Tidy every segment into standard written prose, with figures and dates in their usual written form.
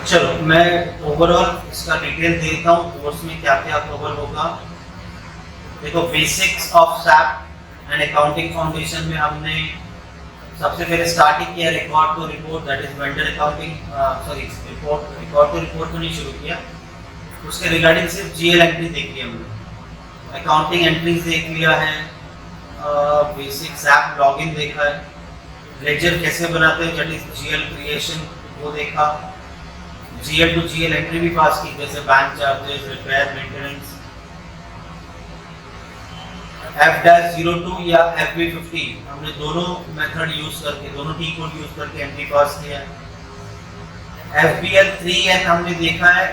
चलो मैं ओवरऑल इसका डिटेल देता हूँ कोर्स में क्या क्या कवर होगा। देखो basics of SAP and accounting foundation में हमने सबसे पहले स्टार्ट ही किया record to report, that is vendor accounting, record to report तो नहीं शुरू किया, उसके रिगार्डिंग सिर्फ जीएल एंट्री देख लिया हमने, अकाउंटिंग एंट्रीज देख लिया है, बेसिक सैप लॉगिन देखा है, लेजर कैसे बनाते हैं दैट इज जीएल क्रिएशन वो देखा, जीएल टू जीएल एंट्री भी पास की जैसे bank charges, repair, maintenance, F-02 या FB50 हमने दोनों मेथड यूज करके, दोनों टी कोड यूज करके एंट्री पास किया है। FBL3N हमने देखा है,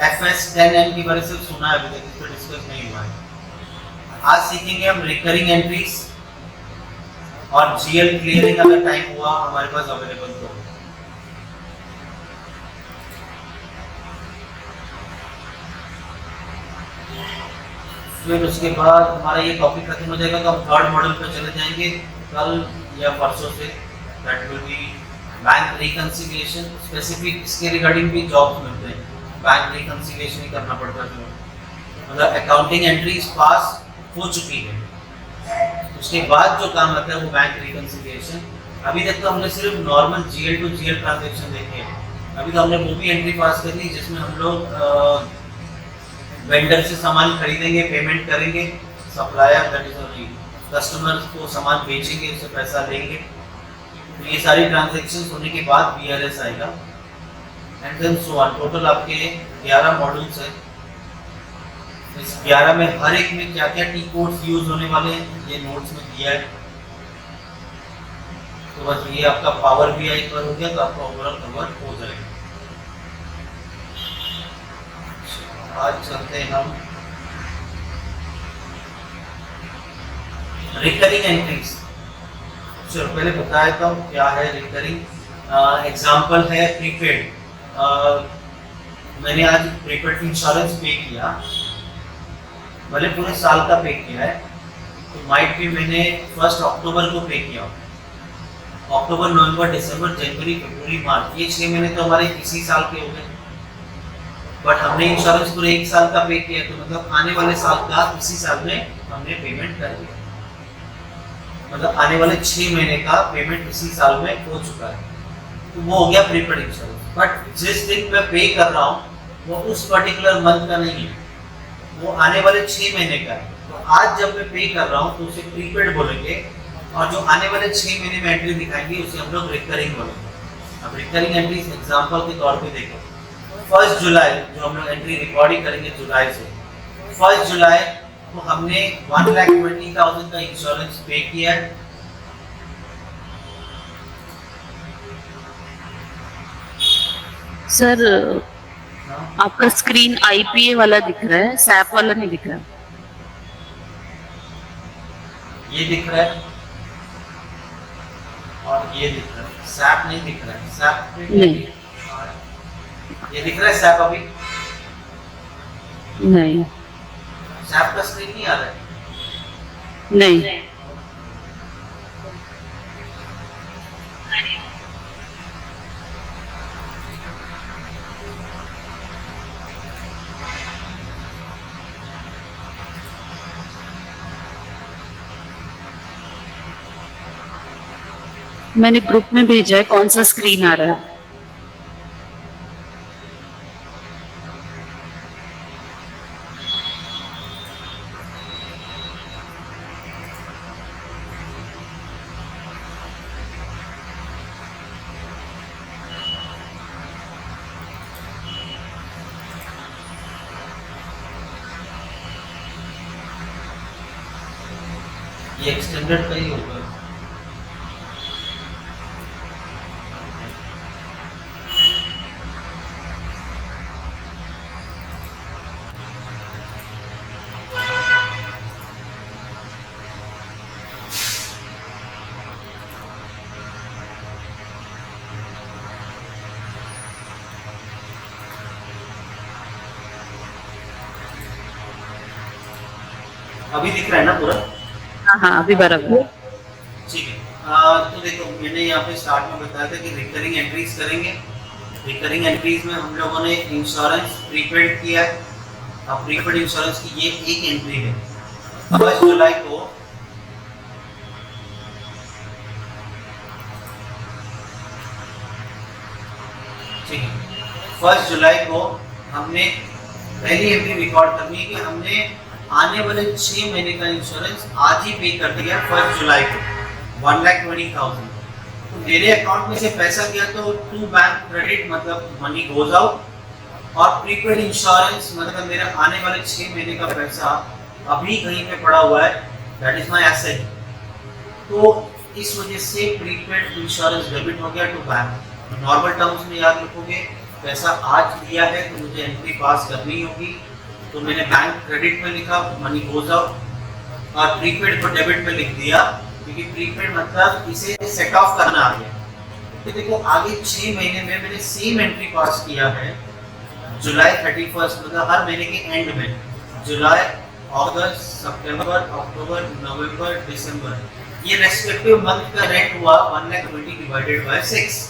FS10N के बारे में सिर्फ सुना है, अभी तक इस पर डिस्कस नहीं हुआ है। आज सीखेंगे हम रिकरिंग एंट्रीज और जीएल क्लियरिंग अगर टाइम हुआ हमारे पास अवेलेबल तो। फिर उसके बाद हमारा ये टॉपिक खत्म हो जाएगा तो हम थर्ड मॉडल पर चले जाएंगे कल या परसों से, that will be bank reconciliation. Specific इसके रिगार्डिंग भी जॉब्स मिलते हैं, बैंक रिकंसिलिएशन ही करना पड़ता है, मतलब अकाउंटिंग एंट्रीज पास हो चुकी है, उसके बाद जो काम आता है वो बैंक रिकंसिलिएशन। अभी तक तो हमने सिर्फ normal GL to GL transaction देखे हैं, अभी तो हमने वो भी एंट्री पास कर ली जिसमें हम लोग वेंडर से सामान खरीदेंगे, पेमेंट करेंगे, सप्लायर दैट इज कस्टमर को सामान बेचेंगे, उससे पैसा लेंगे, तो ये सारी ट्रांजैक्शंस होने के बाद बीआरएस आएगा and then so on. Total आपके 11 मॉड्यूल्स हैं, इस 11 में हर एक में क्या क्या टी कोड्स यूज होने वाले हैं ये नोट्स में दिया है। तो बस ये आपका पावर बीआई पर हो गया तो आपका ओवरऑल कवर हो जाएगा। आज चलते हैं हम रिकरिंग एंट्रीज। चलो पहले बता देता हूँ क्या है रिकरिंग। एग्जांपल है प्रीपेड, मैंने आज प्रीपेड इंश्योरेंस पे किया, भले पूरे साल का पे किया है, तो माइट भी मैंने 1 अक्टूबर को पे किया, अक्टूबर, नवंबर, दिसंबर, जनवरी, फरवरी, मार्च, ये 6 महीने तो हमारे इसी साल के हो गए, बट हमने इंश्योरेंस पूरे 1 साल का पे किया, तो मतलब आने वाले साल का इसी साल में हमने पेमेंट कर दिया, मतलब आने वाले 6 महीने का पेमेंट इसी साल में हो चुका है, तो वो हो गया प्रीपेड इंश्योरेंस। बट जिस दिन मैं पे कर रहा हूँ वो उस पर्टिकुलर मंथ का नहीं है, वो आने वाले 6 महीने का है, तो आज जब मैं पे कर रहा हूँ तो उसे प्रीपेड बोलेंगे, और जो आने वाले 6 महीने में एंट्री दिखाएंगे उसे हम लोग रिकरिंग बोलेंगे। अब रिकरिंग एंट्री एग्जाम्पल के तौर पे देखो, 1 जुलाई जो हम लोग एंट्री रिकॉर्डिंग करेंगे जुलाई से, 1 जुलाई को हमने 1,20,000 का इंश्योरेंस पे किया है, सर आपका स्क्रीन आईपीए वाला दिख रहा है, सैप वाला नहीं दिख रहा। ये दिख रहा है और ये दिख रहा है, सैप नहीं दिख रहा है, सैप नहीं, ये दिख रहा है सैप अभी नहीं, सैप का स्क्रीन नहीं आ रहा है, नहीं, मैंने ग्रुप में भेजा है, कौन सा स्क्रीन आ रहा है? ये एक्सटेंडेड का ही होगा। अभी दिख रहा है ना पूरा? हाँ हाँ अभी बराबर। ठीक है, तो देखो मैंने यहाँ पे स्टार्ट में बताया था कि रिकरिंग एंट्रीज करेंगे, रिकरिंग एंट्रीज में हम लोगों ने इंश्योरेंस प्रीपेड किया है। अब प्रीपेड इंश्योरेंस की ये एक एंट्री है। 1 जुलाई को ठीक है, 1 जुलाई को हमने पहली एंट्री रिकॉर्ड करनी है कि हमने आने वाले 6 महीने का इंश्योरेंस आज ही पे कर दिया 1 जुलाई को 1,20,000। तो मेरे अकाउंट में से पैसा गया तो टू बैंक क्रेडिट मतलब मनी गोज आउट, और प्रीपेड इंश्योरेंस मतलब मेरा आने वाले 6 महीने का पैसा अभी कहीं पे पड़ा हुआ है, दैट इज माय एसेट। तो इस वजह से प्रीपेड इंश्योरेंस डेबिट हो गया टू बैंक। नॉर्मल टर्म्स में याद रखोगे, पैसा आज लिया है तो मुझे एंट्री पास करनी होगी, तो मैंने बैंक क्रेडिट में लिखा मनी गोज आउट, और प्रीपेड को डेबिट में लिख दिया क्योंकि प्रीपेड मतलब इसे सेट ऑफ करना आ गया। तो देखो आगे 6 महीने में मैंने सेम एंट्री पास किया है जुलाई 31 मतलब हर महीने के एंड में, जुलाई, अगस्त, सितंबर, अक्टूबर, नवंबर, दिसंबर, ये रेस्पेक्टिव मंथ का रेंट हुआ 1,20,000 डिवाइडेड बाय 6,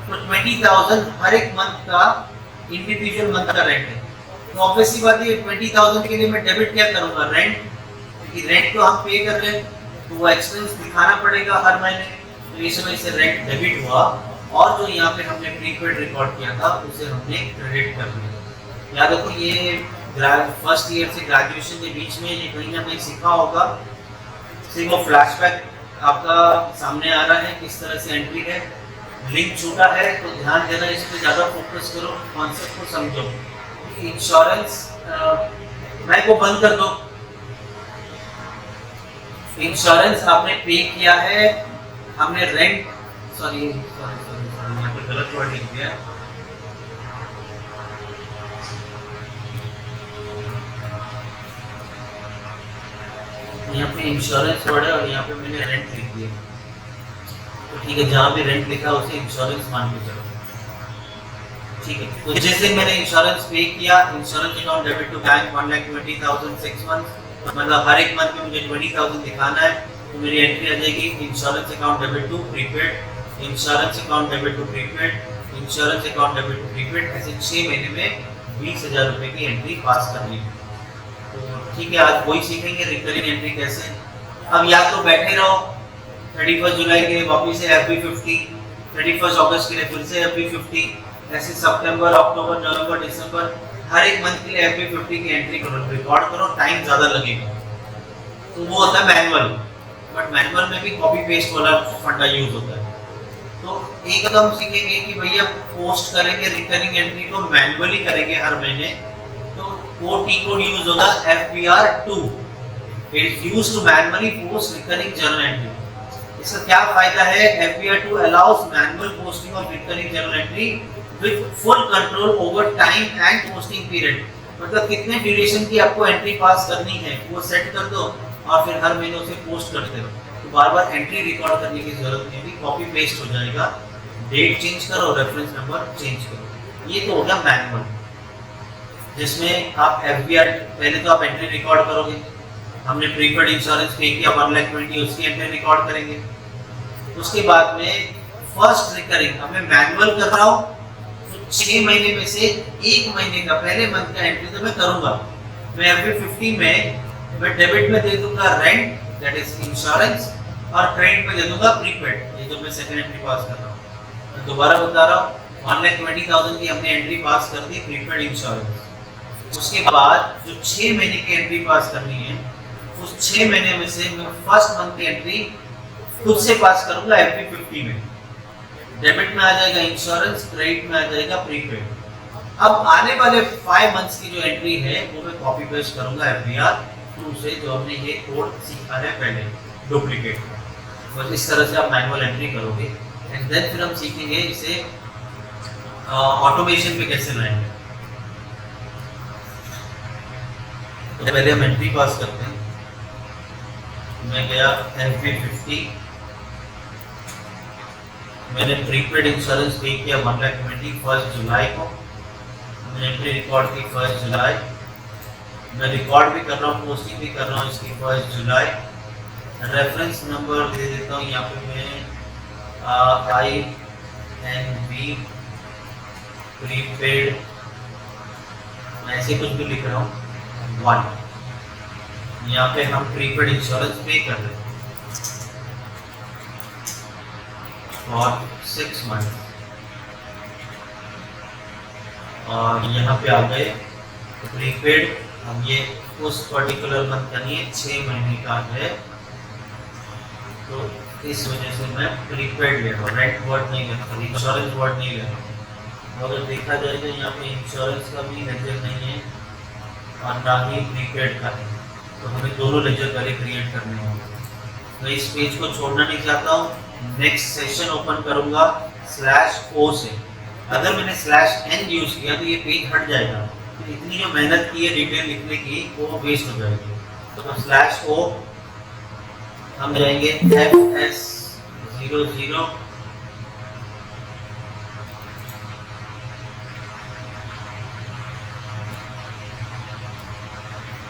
तो 20,000 हर एक मंथ का इंडिविजुअल मंथ का रेंट है। तो ऑब्वियसली बात है 20,000 के लिए मैं डेबिट क्या करूंगा, रेंट, क्योंकि रेंट तो हम पे कर रहे हैं तो वो एक्सपेंस दिखाना पड़ेगा हर महीने, तो इस वजह से रेंट डेबिट हुआ, और जो यहाँ पे हमने प्रीपेड रिकॉर्ड किया था उसे हमने क्रेडिट कर लिया। याद रखो ये फर्स्ट ईयर से ग्रेजुएशन के बीच में ये कहीं ना कहीं सीखा होगा, सिर्फ वो फ्लैशबैक आपका सामने आ रहा है किस तरह से एंट्री है। लिंक छूटा है तो ध्यान देना, इस पर ज़्यादा फोकस करो, कॉन्सेप्ट को समझो। इंश्योरेंस मैं को बंद कर दो, इंश्योरेंस आपने पे किया है, हमने रेंट सॉरी यहाँ पे गलत वर्ड लिख दिया, यहाँ पे इंश्योरेंस वर्ड है और यहाँ पे मैंने रेंट लिख दिया, तो ठीक है, जहाँ भी रेंट लिखा उसे इंश्योरेंस मान के चलो, ठीक है। तो जैसे मैंने इंश्योरेंस पे किया, insurance account debit to bank 1,20,000 6 month, मतलब हर एक मंथ में मुझे 20,000 दिखाना है, तो मेरी एंट्री आ जाएगी insurance account debit to prepaid, insurance account debit to prepaid, insurance account debit to prepaid, ऐसे 6 महीने में 20,000 रुपए की एंट्री पास करनी है। तो ठीक है, आज वही सीखेंगे रिकरिंग एंट्री कैसे। अब या तो बैठे रहो 31 जुलाई के लिए वापस से FB50, 31 अगस्त के लिए फिर से FB50, ऐसे सितंबर, अक्टूबर, नवंबर, दिसंबर, हर एक मंथ के लिए FB50 की एंट्री करो, रिकॉर्ड करो, टाइम ज़्यादा लगेगा। तो वो होता है मैनुअल, बट मैनुअल में भी कॉपी पेस्ट वाला फंडा यूज होता है। तो एकदम सीखेंगे कि भैया पोस्ट करेंगे रिकरिंग एंट्री को मैनुअली करेंगे हर महीने, तो वो टी कोड यूज होगा FBR2, it is used to manually post recurring journal entry. इसका क्या फायदा है, FBR2 allows manual posting of recurring journal entry with full control over time and posting period, मतलब कितने ड्यूरेशन की आपको एंट्री पास करनी है वो सेट कर दो और फिर हर महीने उसे पोस्ट करते रहो, तो बार बार एंट्री रिकॉर्ड करने की जरूरत नहीं होगी, कॉपी पेस्ट हो जाएगा, डेट चेंज करो, रेफरेंस नंबर चेंज करो। ये तो हो गया मैनुअल, जिसमें आप FBR पहले तो आप एंट्री रिकॉर्ड करोगे, हमने प्रीपेड इंश्योरेंस पे किया 1,20,000 उसकी एंट्री रिकॉर्ड करेंगे। उसके बाद में फर्स्ट रिकरिंग अब मैं मैनुअल कर रहा हूँ, तो 6 महीने में से 1 महीने का पहले मंथ का एंट्री तो मैं करूंगा, मैं FB50 में मैं डेबिट में दे दूंगा रेंट, दैट इज इंश्योरेंस, और क्रेडिट में दे दूंगा प्रीपेड, ये जो मैं सेकंड एंट्री पास कर रहा हूँ। मैं दोबारा बता रहा हूँ, 1,20,000 की हमने एंट्री पास कर दी प्रीपेड इंश्योरेंस। उसके बाद जो 6 महीने की एंट्री पास करनी है, उस 6 महीने में से मैं फर्स्ट मंथ की एंट्री खुद से पास करूंगा FB50 में, डेबिट में आ जाएगा इंश्योरेंस, क्रेडिट में आ जाएगा प्रीपेड। अब आने वाले 5 मंथ्स की जो एंट्री है वो मैं कॉपी पेस्ट करूंगा FBR2 से, जो हमने ये कोड सीखा है पहले डुप्लीकेट, बस इस तरह से आप मैनुअल एंट्री करोगे, एंड देन फिर हम सीखेंगे इसे ऑटोमेशन पे कैसे लाएंगे। तो पहले हम एंट्री पास करते हैं, मैं गया FB50, मैंने प्रीपेड इंश्योरेंस पे किया 1,20,000 1 जुलाई को, मैंने एंट्री रिकॉर्ड की 1 जुलाई, मैं रिकॉर्ड भी कर रहा हूँ, पोस्टिंग भी कर रहा हूँ इसकी 1 जुलाई, रेफरेंस नंबर दे देता हूँ यहाँ पे मैं INV प्रीपेड, मैं ऐसे कुछ भी लिख रहा हूँ 1, यहाँ पे हम प्रीपेड इंश्योरेंस पे कर रहे हैं फॉर 6 मंथ, और यहाँ पे आ गए प्रीपेड। अब ये उस पर्टिकुलर मंथ का नहीं है, 6 महीने का है, तो इस वजह से मैं प्रीपेड ले रहा हूँ, रेंट वर्ड नहीं ले रहा हूँ, इंश्योरेंस वर्ड नहीं ले रहा हूँ। अगर देखा जाए तो यहाँ पे इंश्योरेंस का भी लेजर नहीं है और ना ही प्रीपेड का है, तो हमें दोनों लेजर पहले क्रिएट करने होंगे। मैं इस पेज को छोड़ना नहीं चाहता हूँ, नेक्स्ट सेशन ओपन करूँगा /o से। अगर मैंने /n यूज किया तो ये पेज हट जाएगा, तो इतनी जो मेहनत की है डिटेल लिखने की वो वेस्ट हो जाएगी। तो /o हम जाएंगे FS00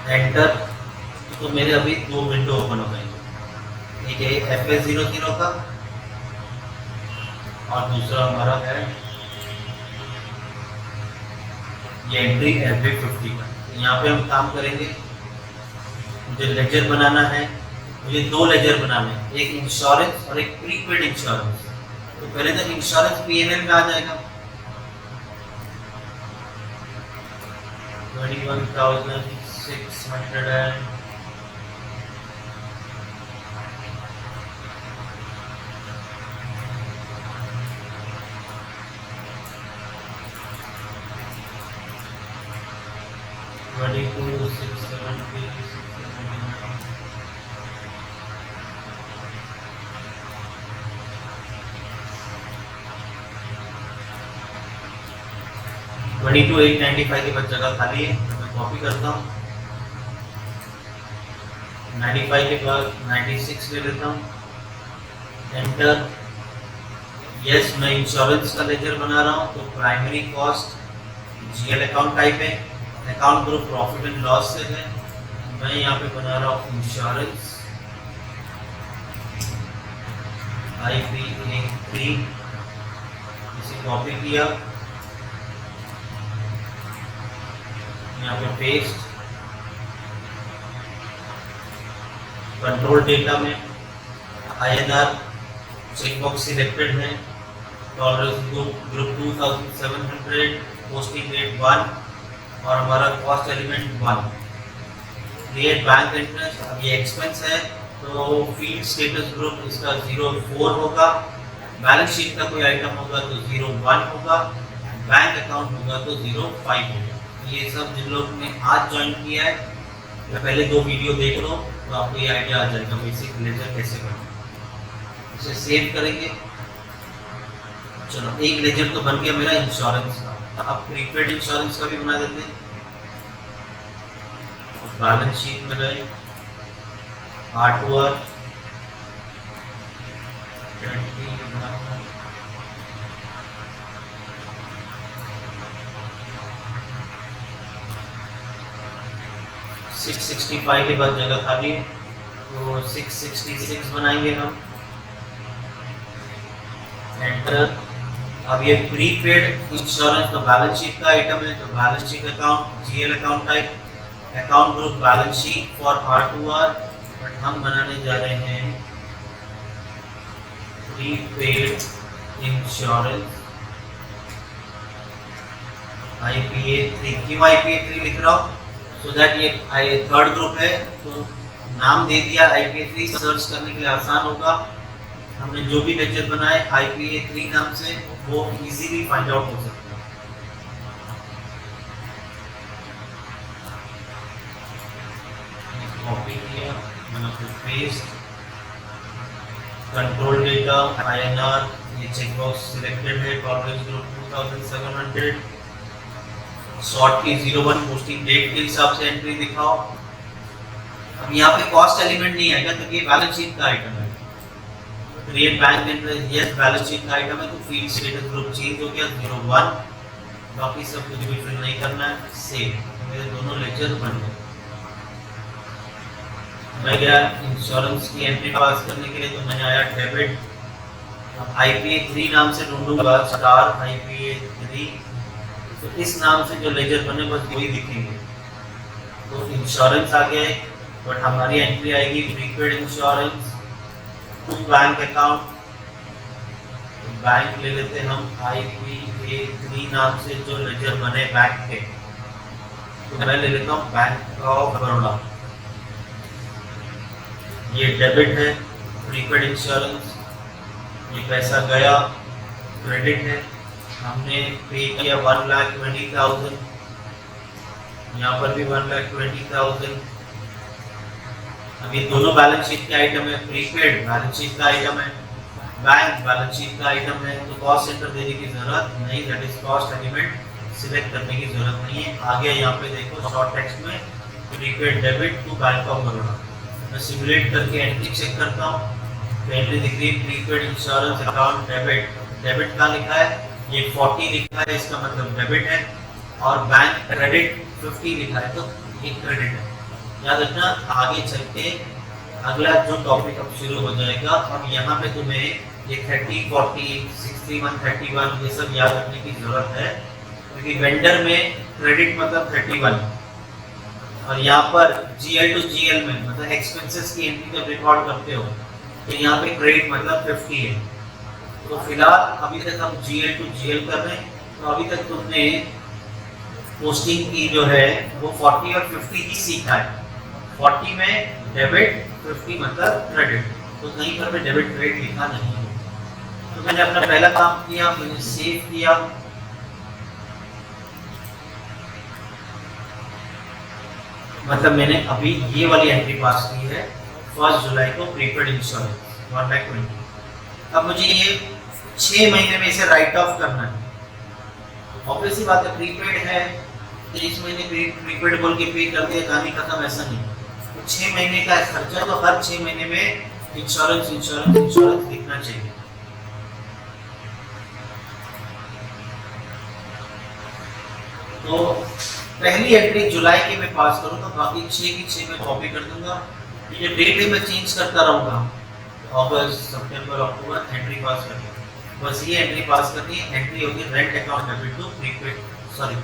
एंटर, तो मेरे अभी 2 विंडो ओपन हो गए, एक है FS00 का और दूसरा हमारा है ये एंट्री FB50 का। यहाँ पे हम काम करेंगे, मुझे लेजर बनाना है, मुझे 2 लेजर बनाने हैं, एक इंश्योरेंस और एक प्रीपेड इंश्योरेंस। तो पहले तक इंश्योरेंस P&L में आ जाएगा 21,600 22,670 22,895 के बाद जगह खाली है, तो मैं कॉपी करता हूँ। 95 के बाद 96 ले लेता हूँ, एंटर। यस, मैं इंश्योरेंस का लेजर बना रहा हूँ, तो primary cost GL account type है, account group profit and loss से है। मैं यहाँ पे बना रहा हूँ इंश्योरेंस IPA3, इसे कॉपी किया, यहाँ पे पेस्ट, कंट्रोल डेटा में INR चेकबॉक्स सिलेक्टेड है, टॉलरेंस ग्रुप 2700, पोस्टिंग रेट 1 और हमारा cost element 1, create bank interest. अब ये एक्सपेंस है तो फील्ड स्टेटस ग्रुप इसका 04 होगा, बैलेंस शीट का कोई आइटम होगा तो 01 होगा, बैंक अकाउंट होगा तो 05 होगा। ये सब जिन लोग ने आज ज्वाइन किया है या पहले 2 वीडियो देख लो तो आपको ये आइडिया आ जाएगा बेसिक लेजर कैसे करना। इसे सेव करेंगे, चलो एक लेजर तो बन गया मेरा इंश्योरेंस का। अब प्रीपेड इंश्योरेंस का भी बना देते हैं। बैलेंस शीट में गए, R2R 665 के बाद जगह खाली है, तो 666 बनाएंगे हम, एंटर। अब ये प्रीपेड इंश्योरेंस तो बैलेंस शीट का आइटम है, तो balance sheet account GL account type, account group balance sheet for R2R, but हम बनाने जा रहे हैं प्रीपेड इंश्योरेंस IPA3। क्यों IPA3 लिख रहा हूँ? सो दैट ये थर्ड ग्रुप है तो नाम दे दिया IPA3, सर्च करने के लिए आसान होगा। हमने जो भी लेक्चर बनाए IPA3 नाम से वो इजीली फाइंड आउट हो सकता है। कॉपी किया, मैंने फिर पेस्ट, कंट्रोल डेटा INR, ये चेकबॉक्स सिलेक्टेड है, टॉलरेंस ग्रुप 2700, शॉर्ट की 01, पोस्टिंग डेट के हिसाब से एंट्री दिखाओ। अब यहाँ पे कॉस्ट एलिमेंट नहीं आएगा क्योंकि ये बैलेंस शीट का आइटम है। Create bank interest, yes balance sheet का आइटम है तो फील्ड स्टेटस ग्रुप चेंज हो गया 01, बाकी सब कुछ भी फिल नहीं करना है। सेव, मेरे दोनों लेक्चर बन गए। मैं गया इंश्योरेंस की एंट्री पास करने के लिए, तो मैंने आया डेबिट। अब IPA3 नाम से ढूंढूंगा, स्टार IPA3 तो इस नाम से जो लेजर बने बस वही दिखेंगे। तो इंश्योरेंस आ गया है, बट हमारी एंट्री आएगी prepaid insurance to bank account. Bank ले लेते हैं हम IPA3 नाम से जो लेजर बने बैंक के, तो मैं ले लेता हूँ बैंक ऑफ बड़ौदा। ये डेबिट है प्रीपेड इंश्योरेंस, ये पैसा गया क्रेडिट है, हमने पे किया 1,20,000, यहाँ पर भी 1,20,000। अब ये दोनों बैलेंस शीट के आइटम है, प्रीपेड बैलेंस शीट का आइटम है, बैंक बैलेंस शीट का आइटम है, तो कॉस्ट सेंटर देने की जरूरत नहीं, that is cost element select करने की जरूरत नहीं है। आगे यहाँ पे देखो शॉर्ट टेक्स्ट में prepaid debit to bank of Baroda. मैं सिमुलेट करके एंट्री चेक करता हूँ, तो एंट्री दिख रही है prepaid insurance account debit, debit का लिखा है, ये 40 लिखा है, इसका मतलब डेबिट है, और बैंक क्रेडिट 50 लिखा है, तो ये क्रेडिट है। याद रखना, आगे चल के अगला जो टॉपिक अब शुरू हो जाएगा, अब यहाँ पे तुम्हें ये 30, 40, 61, 31 ये सब याद रखने की जरूरत है, क्योंकि वेंडर में क्रेडिट मतलब 31, और यहाँ पर GL टू GL में मतलब एक्सपेंसेस की एंट्री जब रिकॉर्ड करते हो तो यहाँ पे क्रेडिट मतलब 50 है। तो फिलहाल अभी तक हम GL टू GL कर रहे हैं, तो अभी तक तुमने पोस्टिंग की जो है वो 40 और 50 ही सीखा है। 40 में डेबिट, 50 मतलब क्रेडिट, तो कहीं पर भी डेबिट क्रेडिट लिखा नहीं है। तो मैंने अपना पहला काम किया, मैंने सेव किया, मतलब मैंने अभी ये वाली एंट्री पास की है 1 जुलाई को प्रीपेड इंश्योरेंस 1,20,000। अब मुझे ये 6 महीने में इसे राइट ऑफ करना है। ऑब्वियस ही बात है, प्रीपेड है तो इस महीने प्रीपेड बोल के पे कर दिया, कहानी खत्म, ऐसा नहीं। तो 6 महीने का खर्चा, तो हर 6 महीने में इंश्योरेंस इंश्योरेंस इंश्योरेंस दिखना चाहिए। तो पहली एंट्री जुलाई की मैं पास करूंगा, बाकी 6 की 6 में कॉपी कर दूंगा। ये डेट है मैं चेंज करता रहूंगा, अगस्त, सितंबर, अक्टूबर, एंट्री पास करनी है, बस ये एंट्री पास करनी है। एंट्री होगी rent account debit to prepaid, sorry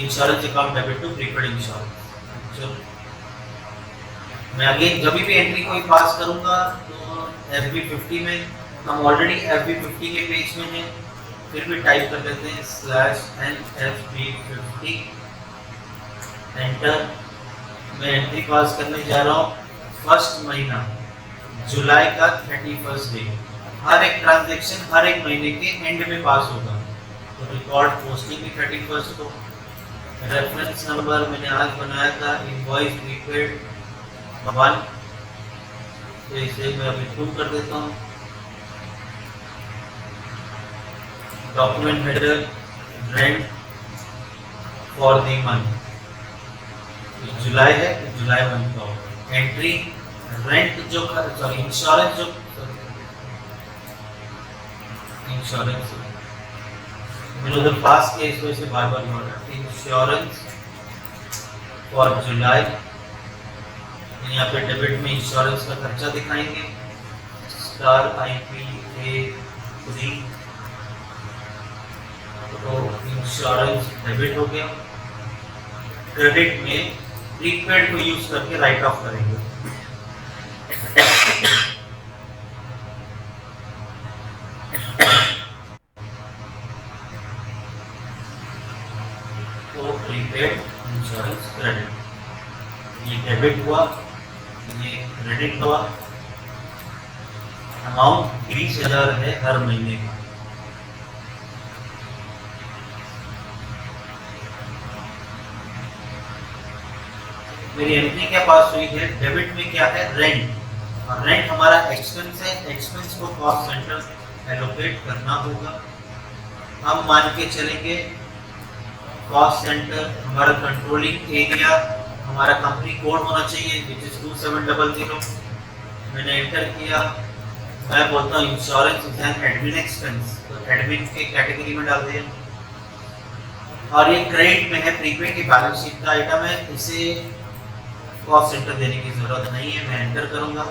insurance account debit to prepaid insurance. चलो मैं अगेन जब भी एंट्री कोई पास करूंगा तो FB50 में, हम ऑलरेडी FB50 के पेज में हैं, फिर भी टाइप कर देते हैं /NFB50 एंटर। मैं एंट्री पास करने जा रहा हूँ फर्स्ट महीना जुलाई का 31 डे। हर एक ट्रांजैक्शन हर एक महीने के एंड में पास होगा, तो रिकॉर्ड पोस्टिंग भी 31 को। रेफरेंस नंबर मैंने आज बनाया था इनवॉइस प्रीपेड 1, तो इसे मैं अभी 2 कर देता हूँ। Document header rent for the month, जुलाई है तो जुलाई मंथ का होगा। एंट्री रेंट जो सॉरी इंश्योरेंस जो इंश्योरेंस मैंने उधर पास किया, इस वजह से बार बार बोल रहा। इंश्योरेंस फॉर जुलाई, यहाँ पे डेबिट में इंश्योरेंस का खर्चा दिखाएंगे, IPA3, तो इंश्योरेंस डेबिट हो गया। क्रेडिट में प्रीपेड को यूज करके राइट ऑफ करेंगे। तो प्रीपेड इंश्योरेंस क्रेडिट, ये डेबिट हुआ, ये क्रेडिट हुआ। अमाउंट 20,000 है हर महीने का। मेरी एंट्री क्या पास हुई है, डेबिट में क्या है रेंट, और रेंट हमारा एक्सपेंस है, एक्सपेंस को कॉस्ट सेंटर एलोकेट करना होगा। हम मान के चलेंगे कॉस्ट सेंटर हमारा कंट्रोलिंग एरिया, हमारा कंपनी कोड होना चाहिए विच इज 2700। मैंने एंटर किया, मैं बोलता हूँ insurance is an admin expense, तो एडमिन के कैटेगरी में डाल दिया। और ये क्रेडिट में है, प्रीपेड की बैलेंस शीट का आइटम है, इसे कॉस्ट सेंटर देने की जरूरत नहीं है। मैं एंटर करूंगा,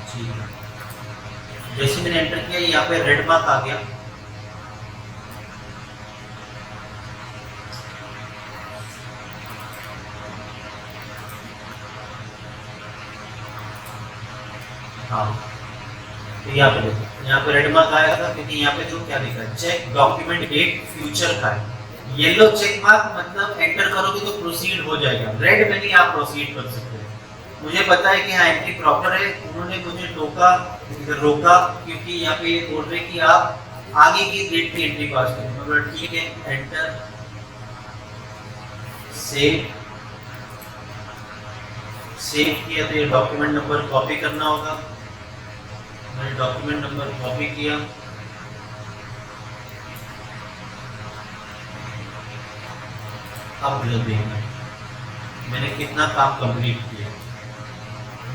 ठीक है। जैसे मैंने एंटर किया यहाँ पे रेड मार्क आ गया, हाँ, तो यहाँ पे देखो, यहाँ पे रेड मार्क आया था क्योंकि यहाँ पे देखो क्या लिखा है, चेक डॉक्यूमेंट डेट फ्यूचर का है। येलो चेक मार्क मतलब एंटर करोगे तो प्रोसीड हो जाएगा, रेड में नहीं आप प्रोसीड कर सकते। मुझे पता है कि हाँ एंट्री प्रॉपर है, उन्होंने मुझे रोका क्योंकि यहाँ पे ये बोल रहे कि आप आगे की डेट की एंट्री पास करें। मतलब ठीक है, एंटर सेव किया तो ये डॉक्यूमेंट नंबर कॉपी करना होगा। मैंने डॉक्यूमेंट नंबर कॉपी किया, अब देखना मैंने कितना काम कंप्लीट किया।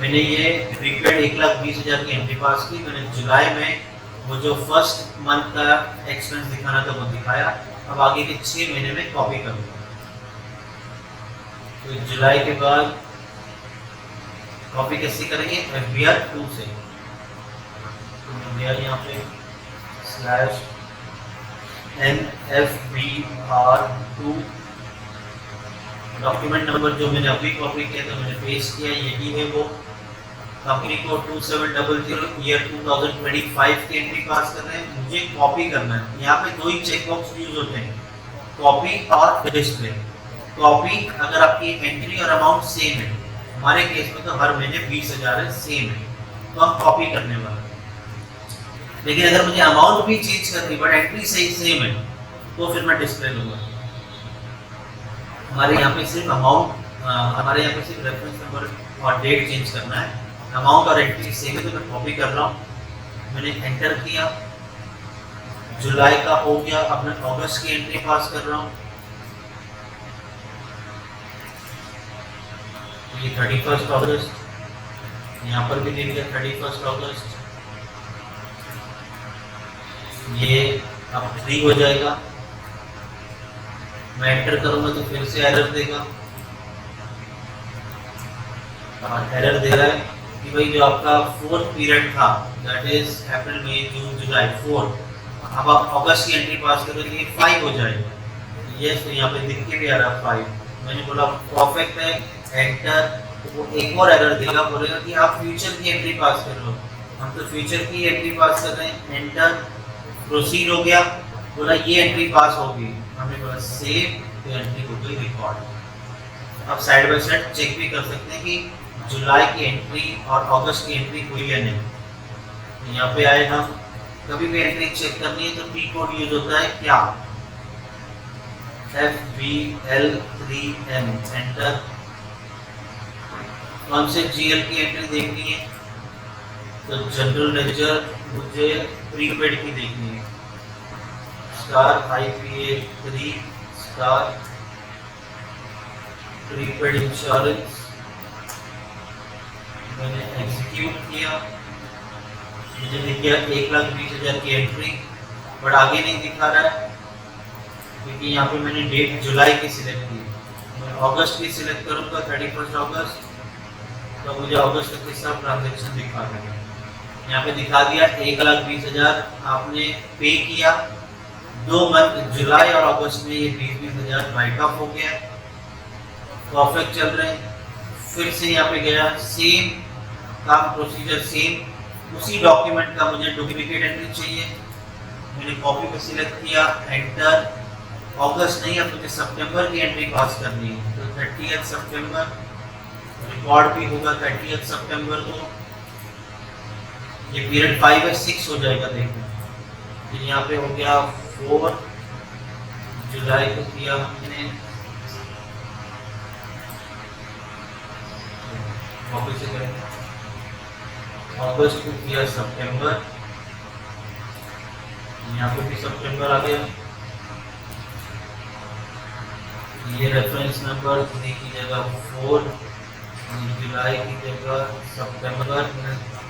मैंने ये प्रीपेड 1,20,000 की एंट्री पास की। मैंने जुलाई में वो जो फर्स्ट मंथ का एक्सपेंस दिखाना था वो दिखाया। अब आगे के 6 महीने में कॉपी करूँगा। तो जुलाई के बाद कॉपी कैसे करेंगे, FBR 2 से। तो यहाँ पे /NFBR2 डॉक्यूमेंट नंबर जो मैंने अभी कॉपी किया था मैंने पेस्ट किया, यही है वो। कंपनी को 2700 ईयर 2025 की एंट्री पास कर रहे हैं, मुझे कॉपी करना है। यहाँ पे 2 ही चेक बॉक्स यूज होते हैं, कॉपी और डिस्प्ले। कॉपी अगर आपकी एंट्री और अमाउंट सेम है, हमारे केस में तो हर महीने 20,000 है, सेम है, तो हम कॉपी करने वाले। लेकिन अगर मुझे अमाउंट भी चेंज करनी बट एंट्री सही सेम है तो फिर मैं डिस्प्ले लूंगा। हमारे यहाँ पे सिर्फ हमारे यहाँ पे सिर्फ रेफरेंस नंबर और डेट चेंज करना है, अमाउंट और एंट्री सेम है तो मैं कॉपी कर रहा हूँ। मैंने एंटर किया, जुलाई का हो गया, अब मैं अगस्त की एंट्री पास कर रहा हूँ। ये 31 अगस्त, यहाँ पर भी दे दिया 31 अगस्त। ये अब 3 हो जाएगा। मैं एंटर करूंगा तो फिर से एरर देगा। एरर दे रहा है कि भाई जो आपका 4th पीरियड था, दैट इज अप्रैल मई जून जुलाई 4, अब आप अगस्त की एंट्री पास करोगे तो ये 5 हो जाएगा। यस, तो यहाँ पे दिख के भी आ रहा 5। मैंने बोला परफेक्ट है, एंटर। तो वो एक और एरर देगा, बोलेगा कि आप फ्यूचर की एंट्री पास कर रहे हो। हम तो फ्यूचर की एंट्री पास कर रहे हैं, एंटर, प्रोसीड हो गया। बोला ये एंट्री पास होगी, हमने बोला सेव, तो एंट्री हो गई रिकॉर्ड। अब साइड बाय साइड चेक भी कर सकते हैं कि जुलाई की एंट्री और अगस्त की एंट्री हुई या नहीं। यहाँ पे आए हम, कभी भी एंट्री चेक करनी है तो P कोड यूज होता है क्या, FBL3M, एंटर। कौन से GL की एंट्री देखनी है, तो जनरल लेजर मुझे प्रीपेड की देखनी है, *IPA3 प्रीपेड इंश्योरेंस। मैंने एग्जीक्यूट किया, मुझे दिख गया 1,20,000 की एंट्री, बट आगे नहीं दिखा रहा है क्योंकि यहाँ पे मैंने डेट जुलाई की सिलेक्ट की। मैं अगस्त की सिलेक्ट करूँगा 31 अगस्त, तो मुझे अगस्त के साथ ट्रांजेक्शन दिखा देगा। यहाँ पे दिखा दिया 1,20,000 आपने पे किया। 2 मंथ जुलाई और अगस्त में ये 20,000 राइट ऑफ हो गया। परफेक्ट चल रहे हैं। फिर से यहाँ पे गया, सेम काम प्रोसीजर सेम, उसी डॉक्यूमेंट का मुझे डुप्लीकेट एंट्री चाहिए। मैंने कॉपी को सिलेक्ट किया, एंटर। अगस्त नहीं, अब मुझे सितंबर की एंट्री पास करनी है, तो 30 सितंबर रिकॉर्ड भी होगा 30 सितंबर को। ये पीरियड 5 है, 6 हो जाएगा देखो। फिर यहाँ पे हो गया 4 जुलाई को किया हमने, वापस से करेंगे, अगस्त को किया सितंबर, यहाँ पे भी सितंबर आ गया। ये रेफरेंस नंबर 3 की जगह 4, जुलाई की जगह सितंबर,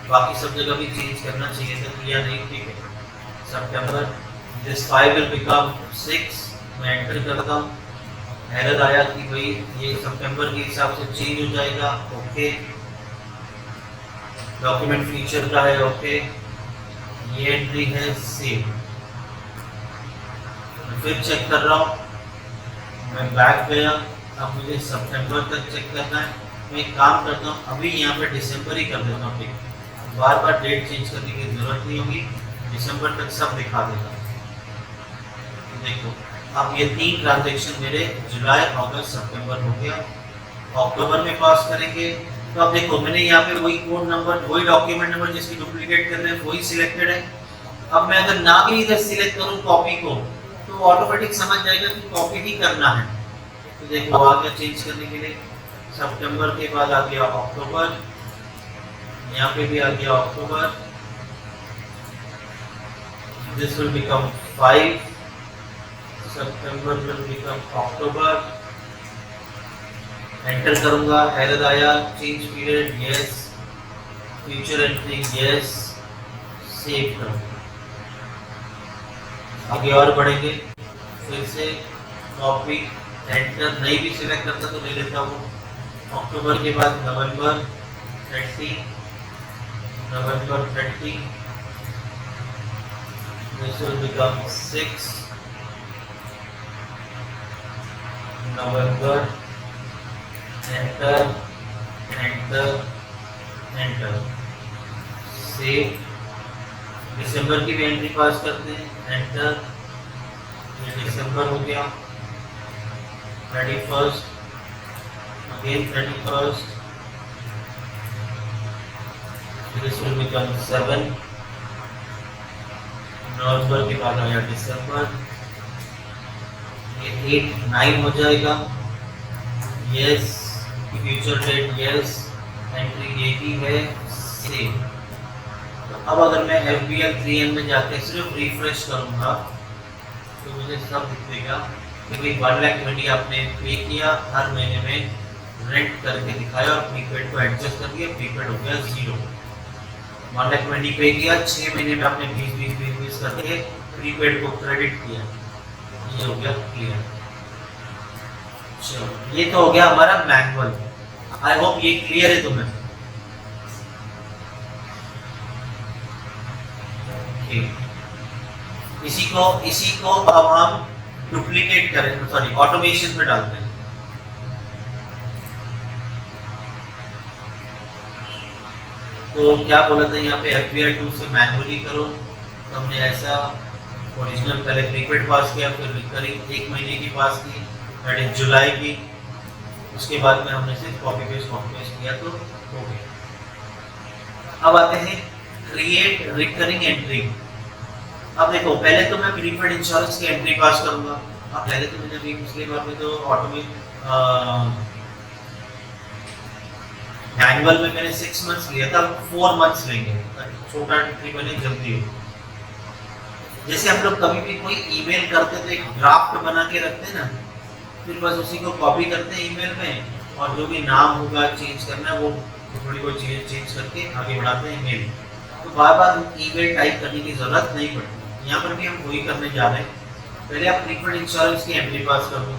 बाकी सब जगह भी चेंज करना चाहिए था, किया नहीं, ठीक है। सितंबर, दिस 5 विल बिकम 6, मैं एंटर करता हूँ। एरर आया कि भाई ये सितंबर के हिसाब से चेंज हो जाएगा, ओके। डॉक्यूमेंट फीचर का है, ओके। ये एंट्री है सेव। फिर चेक कर रहा हूँ, मैं बैक गया, अब मुझे सितंबर तक चेक करना है। मैं एक काम करता हूँ, अभी यहाँ पे दिसंबर ही कर देता हूँ, बार बार डेट चेंज करने की जरूरत नहीं होगी, दिसंबर तक सब दिखा देगा। तो देखो अब ये 3 ट्रांजेक्शन मेरे जुलाई, अगस्त, सितंबर हो गया। अक्टूबर में पास करेंगे तो अब देखो मैंने यहाँ पे वही कोड नंबर, वही डॉक्यूमेंट नंबर जिसकी डुप्लीकेट कर रहे हैं वही सिलेक्टेड है। अब मैं अगर ना भी इधर सिलेक्ट करूँ कॉपी को तो ऑटोमेटिक समझ जाएगा कि कॉपी ही करना है। तो देखो आ गया चेंज करने के लिए, सितंबर के बाद आ गया अक्टूबर, यहाँ पे भी आ गया अक्टूबर, this will become 5, September will become October, enter करूंगा, एरर आया, change period yes, future entry yes, save करूंगा। आगे और बढ़ेंगे, फिर से कॉपी एंटर, नहीं भी सिलेक्ट करता तो ले लेता हूँ। अक्टूबर के बाद नवंबर 30, नवंबर 30, this will become 6, नवंबर, एंटर, एंटर, एंटर, सेव। दिसंबर की भी एंट्री पास करते हैं, एंटर, ये दिसंबर हो गया, 31st, again 31st, this will become 7, नवंबर के बाद आया दिसंबर, ये 8, 9 हो जाएगा, yes, future date yes, entry ये भी है, सेव। तो अब अगर मैं FBL 3M में जाके सिर्फ रिफ्रेश करूंगा तो मुझे सब दिखेगा कि 1,20,000 आपने पे किया, हर महीने में रेंट करके दिखाया और प्रीपेड को एडजस्ट कर दिया, प्रीपेड हो गया 0। 1,20,000 पे किया, 6 महीने में आपने 20 करके प्रीपेड को क्रेडिट किया, ये हो गया क्लियर। चलो ये तो हो गया हमारा मैनुअल। आई होप ये क्लियर है तुम्हें। इसी को अब हम डुप्लीकेट करें, सॉरी ऑटोमेशन में डालते हैं। तो क्या बोला था यहाँ पे FBL 2 से मैनुअली करो, तो हमने ऐसा ओरिजिनल पहले प्रीपेड पास किया, फिर रिकरिंग 1 महीने की पास की, दैट इज जुलाई की, उसके बाद में हमने सिर्फ कॉपी पेस्ट किया तो हो गया। अब आते हैं क्रिएट रिकरिंग एंट्री। अब देखो पहले तो मैं प्रीपेड इंश्योरेंस की एंट्री पास करूंगा। अब पहले तो मैंने पिछले बार में तो मैनुअल में मैंने 6 मंथ्स लिया था, 4 मंथ्स लेंगे, छोटा एंट्री बने जल्दी हो। जैसे हम लोग कभी भी कोई ईमेल करते तो एक ड्राफ्ट बना के रखते हैं ना, फिर बस उसी को कॉपी करते हैं ईमेल में और जो भी नाम होगा चेंज करना है वो थोड़ी बहुत चीज़ें चेंज करके आगे बढ़ाते हैं ईमेल। तो बार बार ईमेल टाइप करने की जरूरत नहीं पड़ती। यहाँ पर भी हम वही करने जा रहे हैं। पहले आप प्रीपेड इंश्योरेंस की एंट्री पास कर दो।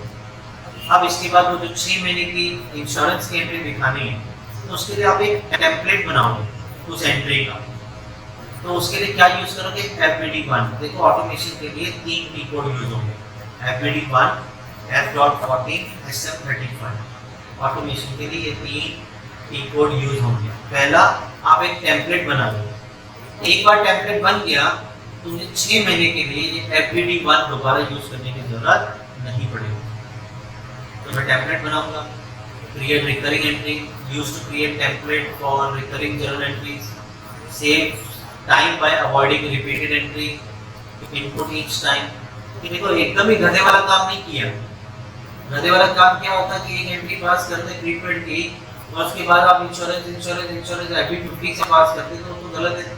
अब इसके बाद वो जो 6 महीने की इंश्योरेंस की एंट्री दिखानी है तो उसके लिए आप एक टेम्पलेट बनाओगे उस एंट्री का। तो उसके लिए क्या यूज करोगे? FBD1। देखो ऑटोमेशन के लिए 3 की कोड यूज होंगे, FBD1, F.14, SF35। ऑटोमेशन के लिए ये 3 की कोड यूज होंगे। पहला आप एक टेम्पलेट बना लो। एक बार टेम्पलेट बन गया तो मुझे 6 महीने के लिए ये FBD1 दोबारा यूज करने की जरूरत नहीं पड़ेगी। तो मैं टेम्पलेट बनाऊंगा, create recurring entry, use to create template for recurring journal entries, save time by avoiding repeated entry, input each time. देखो एकदम ही गधे वाला काम नहीं किया। गधे वाला काम क्या होता कि एक एंट्री पास करते प्रीपेड की और उसके बाद आप इंश्योरेंस FB50 से पास करते तो गलत है।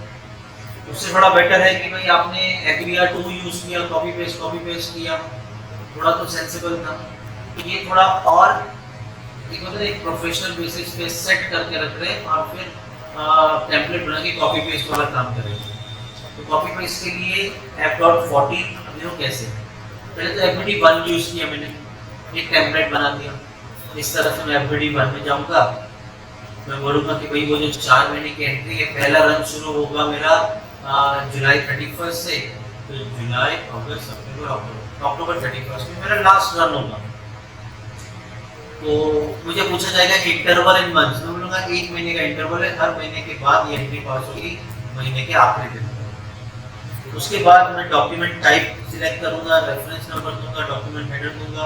उससे थोड़ा बेटर है कि भाई आपने FBR2 यूज किया, कॉपी पेस्ट किया, थोड़ा तो सेंसिबल था। तो ये थोड़ा और एक प्रोफेशनल बेसिस पे सेट करके रख रहे हैं और फिर टेम्पलेट बना के कॉपी पेस्ट वाला काम करेंगे। तो कॉपी पेस्ट के लिए F.14 देखो कैसे, पहले तो FBD1 यूज किया मैंने, एक टेम्पलेट बना दिया। इस तरह से मैं FBD1 में जाऊंगा, मैं बोलूंगा कि भाई वो जो 4 महीने की एंट्री है, पहला रन शुरू होगा मेरा जुलाई 31 से, तो जुलाई, अगस्त, सितंबर, अक्टूबर 31 में मेरा लास्ट रन होगा। तो मुझे पूछा जाएगा इंटरवल इन मंथ्स, मैं बोलूँगा 1 महीने का इंटरवल है, हर महीने के बाद ये एंट्री पास होगी महीने के आखिरी दिन पर। उसके बाद मैं डॉक्यूमेंट टाइप सिलेक्ट करूँगा, रेफरेंस नंबर दूंगा, डॉक्यूमेंट हेडर दूंगा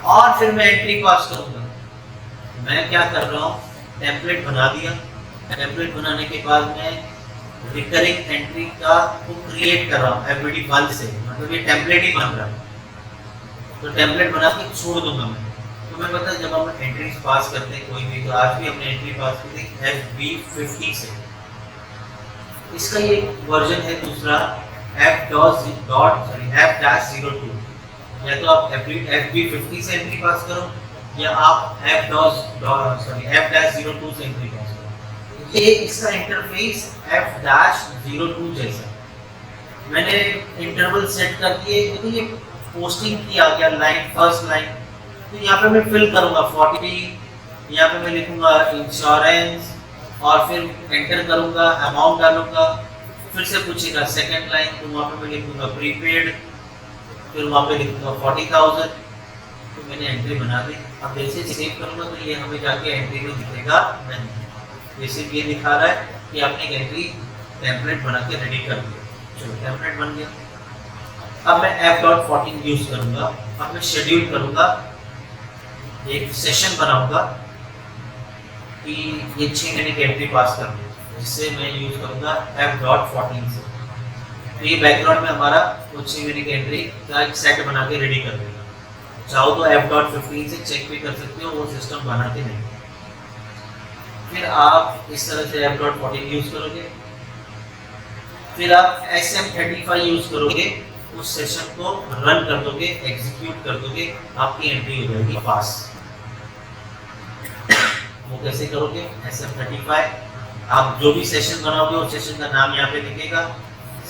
और फिर मैं एंट्री पास करूँगा। मैं क्या कर रहा हूँ, टेम्पलेट बना दिया। टेम्पलेट बनाने के बाद मैं रिकरिंग एंट्री का को क्रिएट कर रहा हूँ FBD1 से, मतलब ये टेम्पलेट ही बन रहा है। तो टेम्पलेट बना के छोड़ दूंगा मैं। तो मैं पता है जब हम एंट्रीज पास करते हैं कोई भी, तो आज भी हमने एंट्री पास की थी FB50 से। इसका ये वर्जन है दूसरा F-02, या तो आप FB50 से एंट्री पास करो या आप F-02 से एंट्री पास करो। ये इसका इंटरफेस F-02 जैसा। मैंने इंटरवल सेट कर दिए, तो ये पोस्टिंग की आ गया लाइन, फर्स्ट लाइन। तो यहाँ पे मैं फिल करूँगा 40, यहाँ पे मैं लिखूँगा इंश्योरेंस और फिर एंटर करूँगा, अमाउंट डालूँगा, फिर से पूछेगा सेकंड लाइन, तो वहाँ पे मैं लिखूँगा प्रीपेड, फिर वहाँ पे लिखूँगा 40,000। तो मैंने एंट्री बना दी। अब जैसे सेव करूँगा तो ये हमें जाके एंट्री में दिखेगा नहीं, जैसे ये दिखा रहा है कि आपने एक एंट्री टेम्पलेट बना के रेडी कर दिया। चलो टेम्पलेट बन गया। अब मैं F.14 यूज करूँगा। अब मैं शेड्यूल करूँगा, एक सेशन बनाऊंगा कि ये 6 महीने की एंट्री पास कर दूँ, जिससे मैं यूज करूँगा F.14 से। तो ये बैकग्राउंड में हमारा वो 6 महीने की एंट्री का एक सेट बना के रेडी कर देगा। चाहो तो F.15 से चेक भी कर सकते हो, वो सिस्टम बना के नहीं। फिर आप इस तरह से F.14 यूज करोगे, फिर आप SM35 यूज करोगे, उस सेशन को रन कर दोगे, एग्जीक्यूट कर दोगे, आपकी एंट्री हो जाएगी पास। वो कैसे करोगे, SM35 आप जो भी सेशन बनाओगे उस सेशन का नाम यहाँ पे दिखेगा,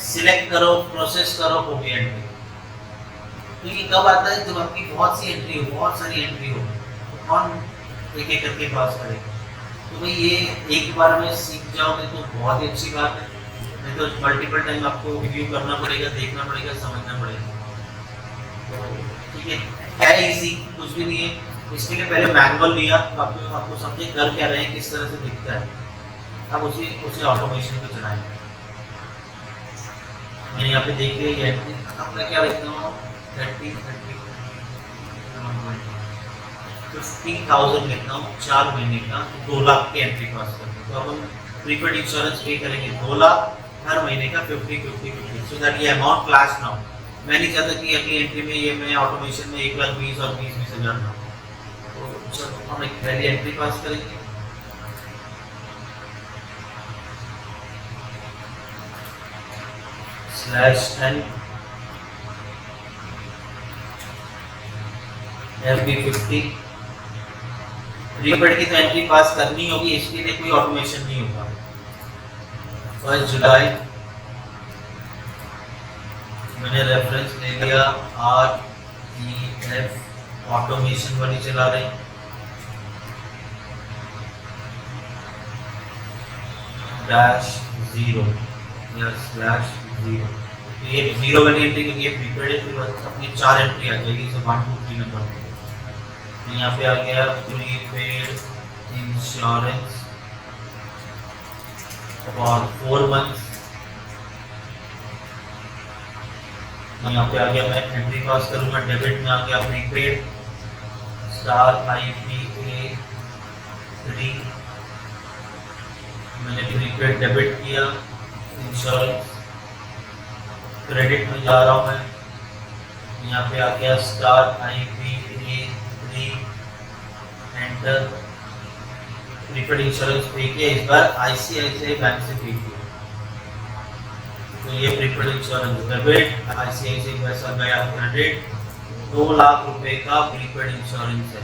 सिलेक्ट करो, प्रोसेस करो, हो गई एंट्री। तो ये कब आता है, जब आपकी बहुत सी एंट्री हो, बहुत सारी एंट्री हो, तो कौन एक एक करके पास करेगा। तो भाई ये एक बार में सीख जाओगे तो बहुत ही अच्छी बात है, नहीं तो मल्टीपल टाइम आपको रिव्यू करना पड़ेगा, देखना पड़ेगा, समझना पड़ेगा। तो ठीक है, क्या इजी कुछ भी नहीं है। इसके लिए पहले मैनुअल लिया, आपको समझे कर क्या रहे हैं, किस तरह से दिखता है, अब उसी ऑटोमेशन को चलाएंगे। मैंने यहाँ पे देख लिया ये अपना क्या लिखता हूँ 50,000 लिखता हूँ, 4 महीने का 2 लाख की एंट्री पास करते। तो अब हम प्रीपेड इंश्योरेंस पे करेंगे 2 लाख, हर महीने का 50, सो दैट ये अमाउंट क्लास ना हो। मैं नहीं चाहता कि अगली एंट्री में ये मैं ऑटोमेशन में 1,20,000 और 20,000 ना हो। तो चलो हम एक पहली एंट्री पास करेंगे। /n FB50 प्रीपेड की तो एंट्री पास करनी होगी, इसके लिए कोई ऑटोमेशन नहीं होगा। 1 जुलाई मैंने रेफरेंस ले लिया, REF ऑटोमेशन वाली चला रही, -0 या /0। तो ये 0 वाली एंट्री के लिए प्रीपेड है, फिर अपनी 4 एंट्री आ जाएगी, जैसे 1 2 3 नंबर। तो यहाँ पे आ गया प्रीपेड इंश्योरेंस फॉर 4 मंथ्स। यहाँ पे आ गया, मैं एंट्री पास करूंगा, डेबिट में आ गया प्रीपेड *IPA 3, मैंने प्रीपेड डेबिट किया। इंश्योरेंस क्रेडिट में जा रहा हूँ मैं, यहाँ पे आ गया *IPA 3, एंटर। प्रीपेड इंश्योरेंस पे किया, इस बार ICICI बैंक से पे किया। तो ये प्रीपेड इंश्योरेंस डेबिट, ICICI पैसा गया क्रेडिट, 2 लाख रुपए का प्रीपेड इंश्योरेंस है।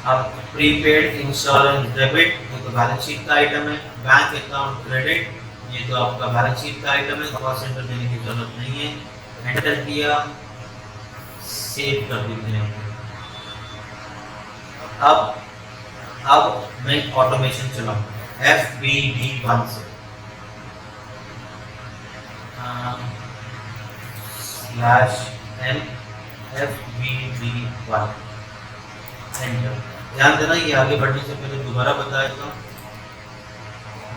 अब प्रीपेड इंश्योरेंस डेबिट, ये तो बैलेंस शीट का आइटम है। बैंक अकाउंट क्रेडिट, ये तो आपका बैलेंस शीट का आइटम है, कॉस्ट सेंटर देने की जरूरत नहीं है। एंटर किया, सेव कर देते हैं। अब मैं ऑटोमेशन चलाऊंगा FBD1 से। /LFBD1 enter. ध्यान देना, ये आगे बढ़ने से पहले दोबारा बताया था,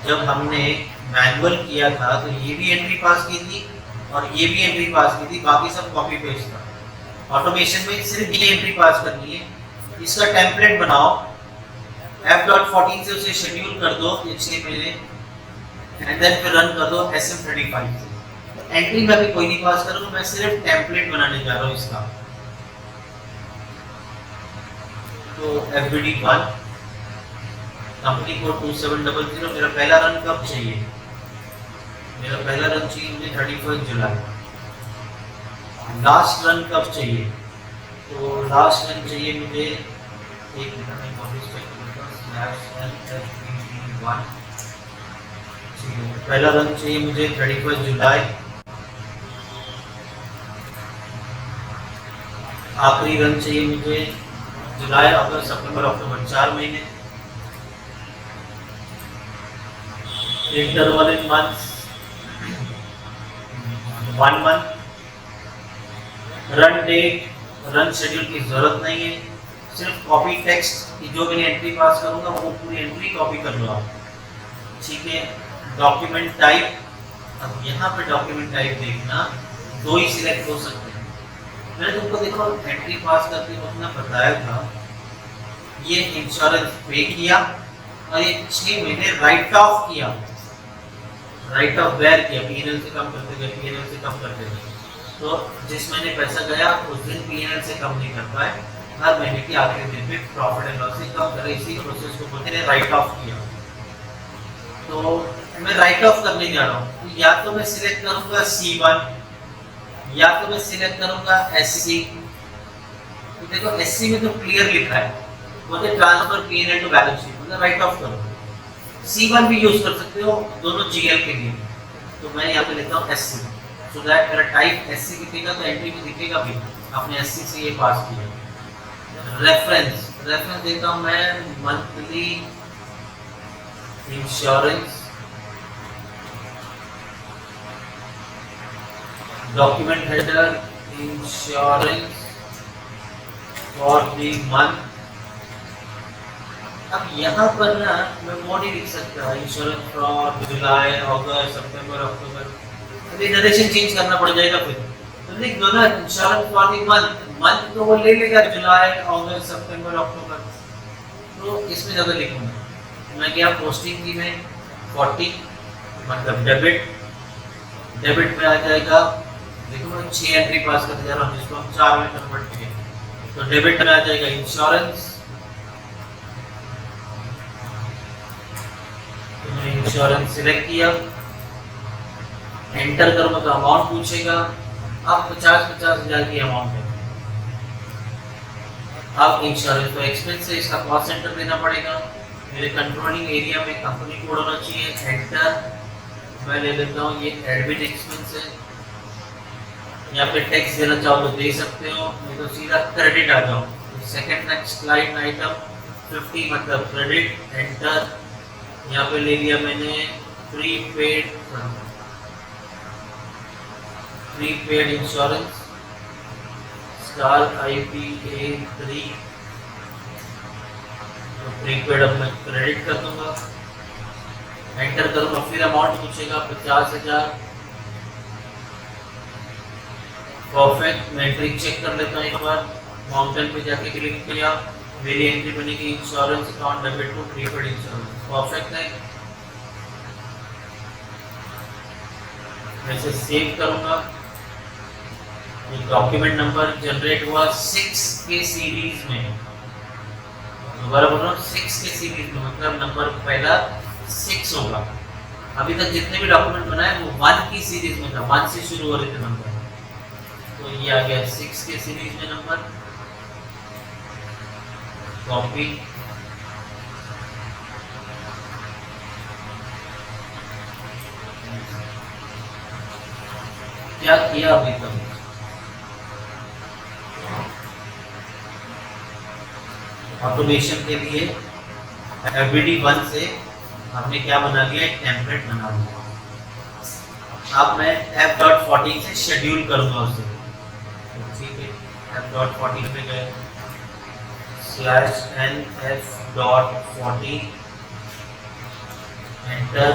जब हमने मैनुअल किया था तो ये भी एंट्री पास की थी और ये भी एंट्री पास की थी, बाकी सब कॉपी पेस्ट था। ऑटोमेशन में सिर्फ ये एंट्री पास करनी है। इसका टेम्पलेट बनाओ, F.14 से उसे शेड्यूल कर दो HTML में, एंड देन फिर रन कर दो SM35 से। एंट्री में भी कोई नहीं पास करूंगा, मैं सिर्फ टेम्पलेट बनाने जा रहा हूँ इसका। तो FBD1 कंपनी कोड 2700। मेरा पहला रन कब चाहिए? मेरा पहला रन चाहिए मुझे 31 जुलाई। लास्ट रन कब चाहिए? तो लास्ट रन चाहिए मुझे, एक मिनट में कॉपी चेक करूंगा, /LFBD1। पहला रन चाहिए मुझे 31 जुलाई। आखिरी रन चाहिए मुझे जुलाई, अगस्त, सितंबर, अक्टूबर, 4 महीने। Interval in months 1 month. Run date, run schedule की जरूरत नहीं है, सिर्फ कॉपी टेक्स्ट की जो मैंने एंट्री पास करूंगा वो पूरी एंट्री कॉपी कर लो आप, ठीक है। डॉक्यूमेंट टाइप, अब यहाँ पे डॉक्यूमेंट टाइप देखना, 2 ही सिलेक्ट हो सकते हैं। मैंने तुमको देखो एंट्री पास करते वक्त ना बताया था, ये इंश्योरेंस पे किया और ये 6 महीने राइट ऑफ किया। राइट ऑफ वेयर किया, P&L से कम करते गए, P&L से कम करते गए। तो जिस महीने पैसा गया उस दिन P&L से कम नहीं कर पाए, हर महीने के आखिरी दिन पे प्रॉफिट एंड लॉस से कम करे, इसी प्रोसेस को बोलते हैं राइट ऑफ किया। तो मैं राइट ऑफ करने जा रहा हूँ, तो या तो मैं सिलेक्ट करूंगा C1 या तो मैं सिलेक्ट करूंगा SC। तो देखो SC में तो क्लियर लिखा है, बोलते transfer P&L to balance sheet, मतलब राइट ऑफ करो। C1 भी यूज कर सकते हो दोनों GL के लिए। तो मैं यहाँ पे लिखता हूँ SC, सो दैट मेरा टाइप SC दिखेगा तो एंट्री में दिखेगा भी आपने SC से ये पास किया। रेफरेंस देता हूँ मैं monthly insurance. Document header insurance for the month. अब यहाँ पर ना मैं मोड ही लिख सकता हूँ, इंश्योरेंस फॉर जुलाई, अगस्त, सितंबर, अक्टूबर। अभी नरेशन चेंज करना पड़ जाएगा फिर, तो लिख दो ना insurance for the month. Month तो वो ले लेगा जुलाई, अगस्त, सितंबर, अक्टूबर, तो इसमें ज़्यादा लिखूंगा। मैं क्या पोस्टिंग की मैं 40, मतलब डेबिट में आ जाएगा। देखो मैं 6 एंट्री पास करते जा रहा हूँ, जिसको हम 4 में कन्वर्ट करें। तो डेबिट में आ जाएगा इंश्योरेंस, तो मैंने इंश्योरेंस सिलेक्ट किया, एंटर करूंगा तो अमाउंट पूछेगा। अब 50,000 की अमाउंट है। अब इंश्योरेंस तो एक्सपेंस है, इसका कॉस्ट सेंटर देना पड़ेगा। मेरे कंट्रोलिंग एरिया में कंपनी कोड होना चाहिए, एंटर। मैं ले लेता हूँ ये एडमिन एक्सपेंस है। यहाँ पे टैक्स देना चाहो तो दे सकते हो, नहीं तो सीधा क्रेडिट आ जाओ। सेकंड नेक्स्ट लाइन आइटम 50 मतलब क्रेडिट, एंटर। यहाँ पे ले लिया मैंने प्रीपेड इंश्योरेंस *IPA3। तो प्रीपेड अब मैं क्रेडिट कर दूंगा, एंटर करूंगा, फिर अमाउंट पूछेगा 50,000। परफेक्ट। मैं एंट्री चेक कर लेता हूँ एक बार, माउंटेन पे जाके क्लिक किया, मेरी एंट्री बनेगी insurance account debit to prepaid insurance. Perfect है। मैं इसे सेव करूंगा। डॉक्यूमेंट नंबर जनरेट हुआ 6 के सीरीज में, दोबारा बोल रहा हूँ 6 के सीरीज में, मतलब नंबर पहला 6 होगा। अभी तक जितने भी डॉक्यूमेंट बनाए वो 1 की सीरीज में था, 1 से शुरू हो रहे थे नंबर, तो ये आ गया 6 के सीरीज में नंबर। कॉपी, क्या किया अभी तक? ऑटोमेशन के लिए FBD1 से हमने क्या बना लिया, एक टेम्पलेट बना लिया। अब मैं F.14 से शेड्यूल करूंगा उसे। f.14 पे गए /nf.14 एंटर।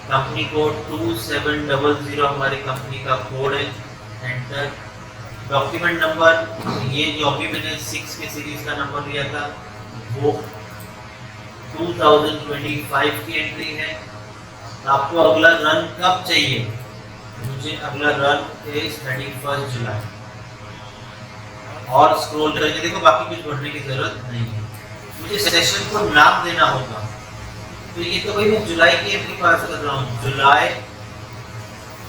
कंपनी कोड 2700 हमारी कंपनी का कोड है, एंटर। डॉक्यूमेंट नंबर, ये जो अभी मैंने 6 के सीरीज का नंबर लिया था वो 2025 की एंट्री है। आपको अगला रन कब चाहिए? मुझे अगला रन इज 31 जुलाई। और स्क्रॉल करके देखो, बाकी कुछ भरने की जरूरत नहीं है। मुझे सेशन को नाम देना होगा, तो ये तो भाई मैं जुलाई की एंट्री पास कर रहा हूँ, जुलाई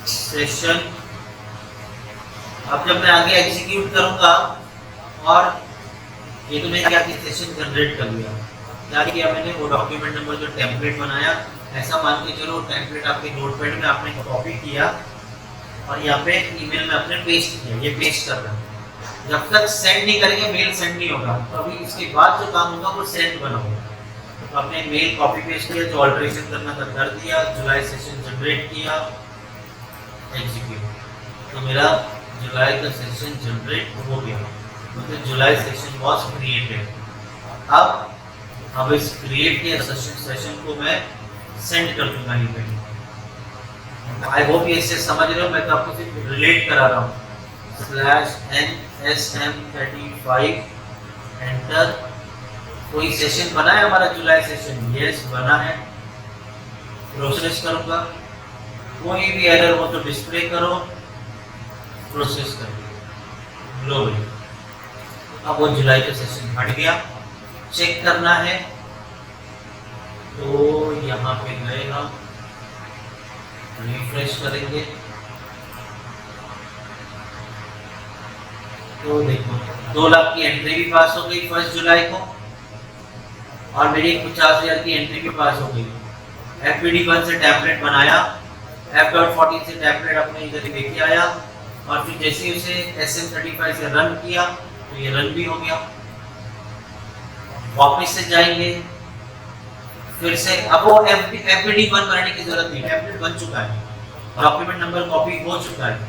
सेशन। अब जब मैं आगे एग्जीक्यूट करूंगा, और ये तो मैंने क्या किया, सेशन जनरेट कर लिया। क्या किया मैंने, वो डॉक्यूमेंट नंबर जो टेम्पलेट बनाया, ऐसा मान के चलो टेम्पलेट आपके नोटपैड में आपने कॉपी किया और यहाँ पे ईमेल में आपने पेस्ट किया। ये पेस्ट कर रहा है, जब तक सेंड नहीं करेंगे मेल सेंड नहीं होगा। तो अभी इसके बाद जो काम होगा वो सेंड बनाओगे। तो आपने मेल कॉपी पेस्ट किया, जो ऑल्टरेशन करना था कर दिया, जुलाई सेशन जनरेट किया, एग्जीक्यूट। तो मेरा जुलाई का सेशन जनरेट हो गया, तो जुलाई सेशन वॉज क्रिएटेड। अब इस क्रिएट किया सेशन को मैं सेंड कर दूंगा ईमेल। आई होप ये इससे समझ रहे हो, मैं तो आपको सिर्फ रिलेट करा रहा हूँ। /NSM35 enter. कोई सेशन बना है हमारा जुलाई सेशन? यस बना है। प्रोसेस करूंगा, कोई भी एरर हो तो डिस्प्ले करो, प्रोसेस कर ग्लोबली। अब वो जुलाई का सेशन हट गया। चेक करना है तो यहाँ पे गए हम, रिफ्रेश करेंगे तो देखो 2 लाख की एंट्री भी पास हो गई 1 जुलाई को, और मेरी 50,000 की एंट्री भी पास हो गई। FPD1 से टेम्पलेट बनाया, f.14 से टेम्पलेट अपने इधर लेके आया, और फिर जैसे ही उसे SM35 से रन किया तो ये रन भी हो गया। वापस से जाएंगे, फिर से अब वो FPD1 बनाने की जरूरत नहीं, टेम्पलेट बन चुका है, डॉक्यूमेंट नंबर कॉपी हो चुका है।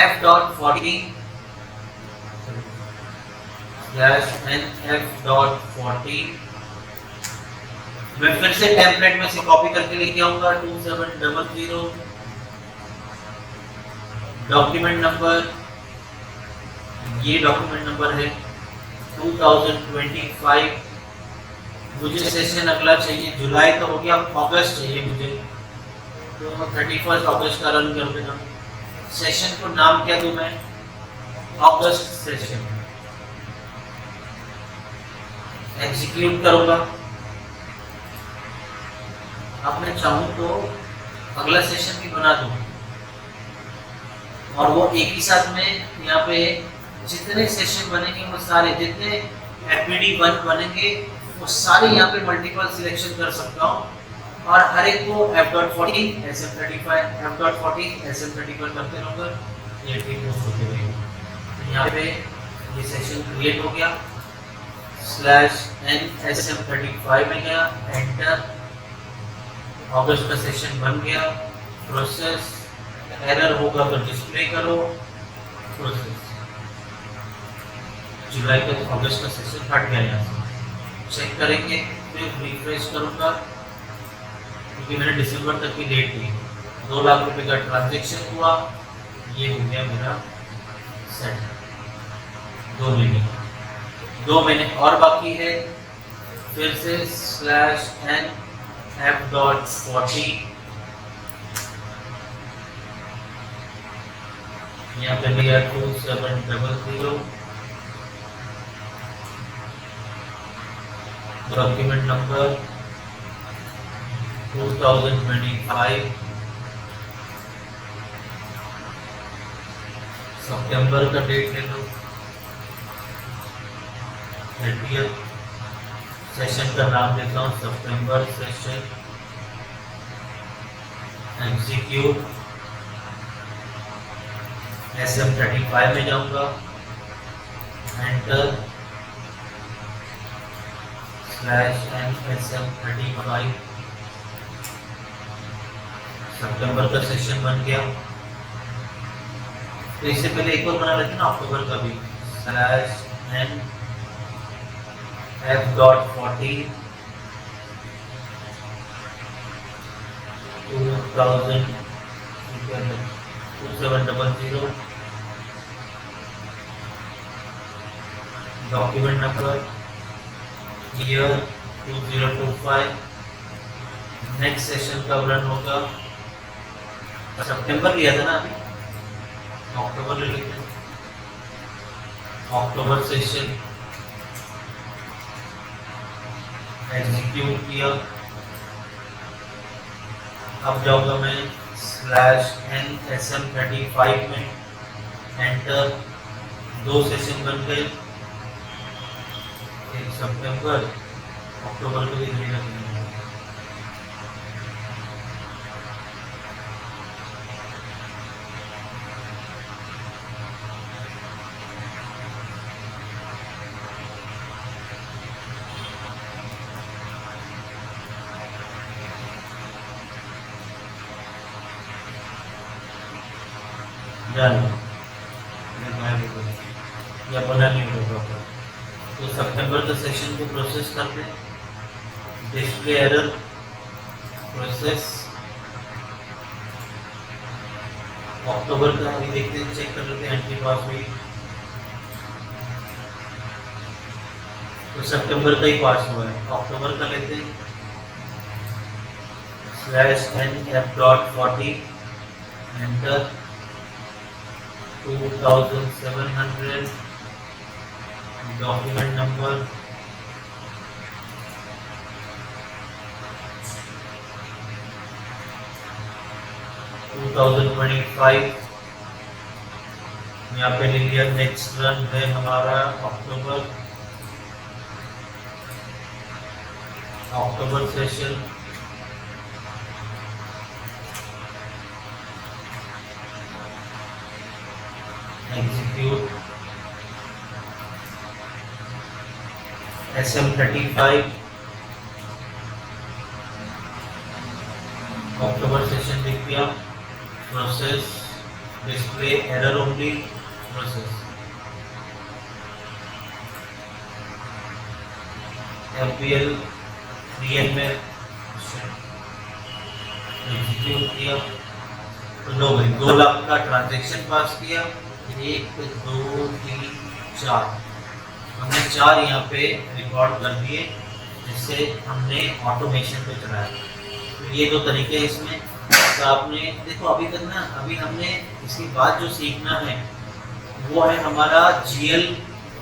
f.14/nf.14 मैं फिर से टेम्पलेट में से कॉपी करके लेके आऊंगा 2700। डॉक्यूमेंट नंबर, ये डॉक्यूमेंट नंबर है 2025। मुझे सेशन अगला चाहिए, जुलाई तो हो गया, अगस्त चाहिए मुझे, तो 31 अगस्त का रन कर देना। सेशन को नाम क्या दूं मैं? अगस्त सेशन। एग्जीक्यूट करूंगा। अब मैं चाहूं तो अगला सेशन भी बना दूं, और वो एक ही साथ में यहाँ पे जितने सेशन बनेंगे वो सारे, जितने FPD1 बनेंगे वो सारे यहाँ पे मल्टीपल सिलेक्शन कर सकता हूँ, और हर एक को f.14 SM35 f.14 SM35 करते रहूँगा, ये ठीक होते रहेंगे। यहाँ पे ये सेशन क्रिएट हो गया, /NSM35 में गया, एंटर। अगस्त का सेशन बन गया, प्रोसेस। एरर होगा तो डिस्प्ले करो, प्रोसेस। जुलाई का तो अगस्त का सेशन हट गया, यहाँ से चेक करेंगे, फिर रिफ्रेश करूंगा, क्योंकि मैंने दिसंबर तक की डेट दी। 2 लाख रुपए का ट्रांजैक्शन हुआ, ये हो गया मेरा सेट। 2 महीने और बाकी है। फिर से /NF.14 यहाँ पे लिया 2700। डॉक्यूमेंट नंबर 2025 सितंबर का डेट ले लो, 30th। सेशन का नाम देता हूँ सितंबर सेशन। एग्जीक्यूट। SM35 में जाऊंगा, एंटर। /NSM35 सितंबर का सेशन बन गया। तो इससे पहले एक और बना लेते ना अक्टूबर का भी, /n f.40 2700 document number year 2025 next session कब रन होगा सितंबर लिया था ना अभी अक्टूबर ले लेते हैं अक्टूबर सेशन एग्जीक्यूट किया अब जाऊंगा मैं /NSM35 में एंटर 2 सेशन बन गए एक सितंबर अक्टूबर को भी नहीं रखना या बना नहीं होगा तो सितंबर के सेशन को प्रोसेस करते हैं डिस्प्ले एरर प्रोसेस अक्टूबर का अभी देखते हैं चेक कर लेते हैं एंट्री पास हुई तो सितंबर का ही पास हुआ है अक्टूबर का लेते हैं /NF.40 एंटर 2700 डॉक्यूमेंट नंबर यहाँ पे ले लिया नेक्स्ट रन है हमारा अक्टूबर सेशन एग्जीक्यूट SM35 अक्टूबर सेशन लिख दिया process display error only process FPL 3N में एग्जीक्यूट किया तो लो भाई 2 लाख का ट्रांजैक्शन पास किया 1 2 3 4 हमने 4 यहाँ पे रिकॉर्ड कर दिए जिससे हमने ऑटोमेशन पे चलाया तो ये 2 तरीके इसमें तो आपने देखो अभी तक ना अभी हमने इसके बाद जो सीखना है वो है हमारा GL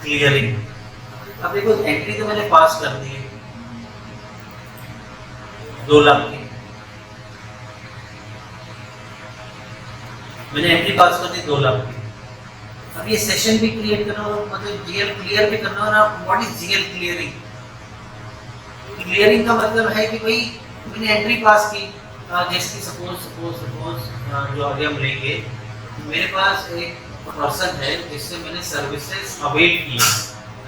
क्लियरिंग अब देखो एंट्री तो मैंने पास कर दी है 2 लाख की मैंने एंट्री पास कर दी 2 लाख की अब ये सेशन भी क्रिएट करना हो मतलब GL क्लियर भी करना हो ना what is GL clearing clearing का मतलब है कि भाई मैंने एंट्री पास की जैसे सपोज जो आगे हम लेंगे मेरे पास एक पर्सन है जिससे मैंने सर्विसेज अवेल की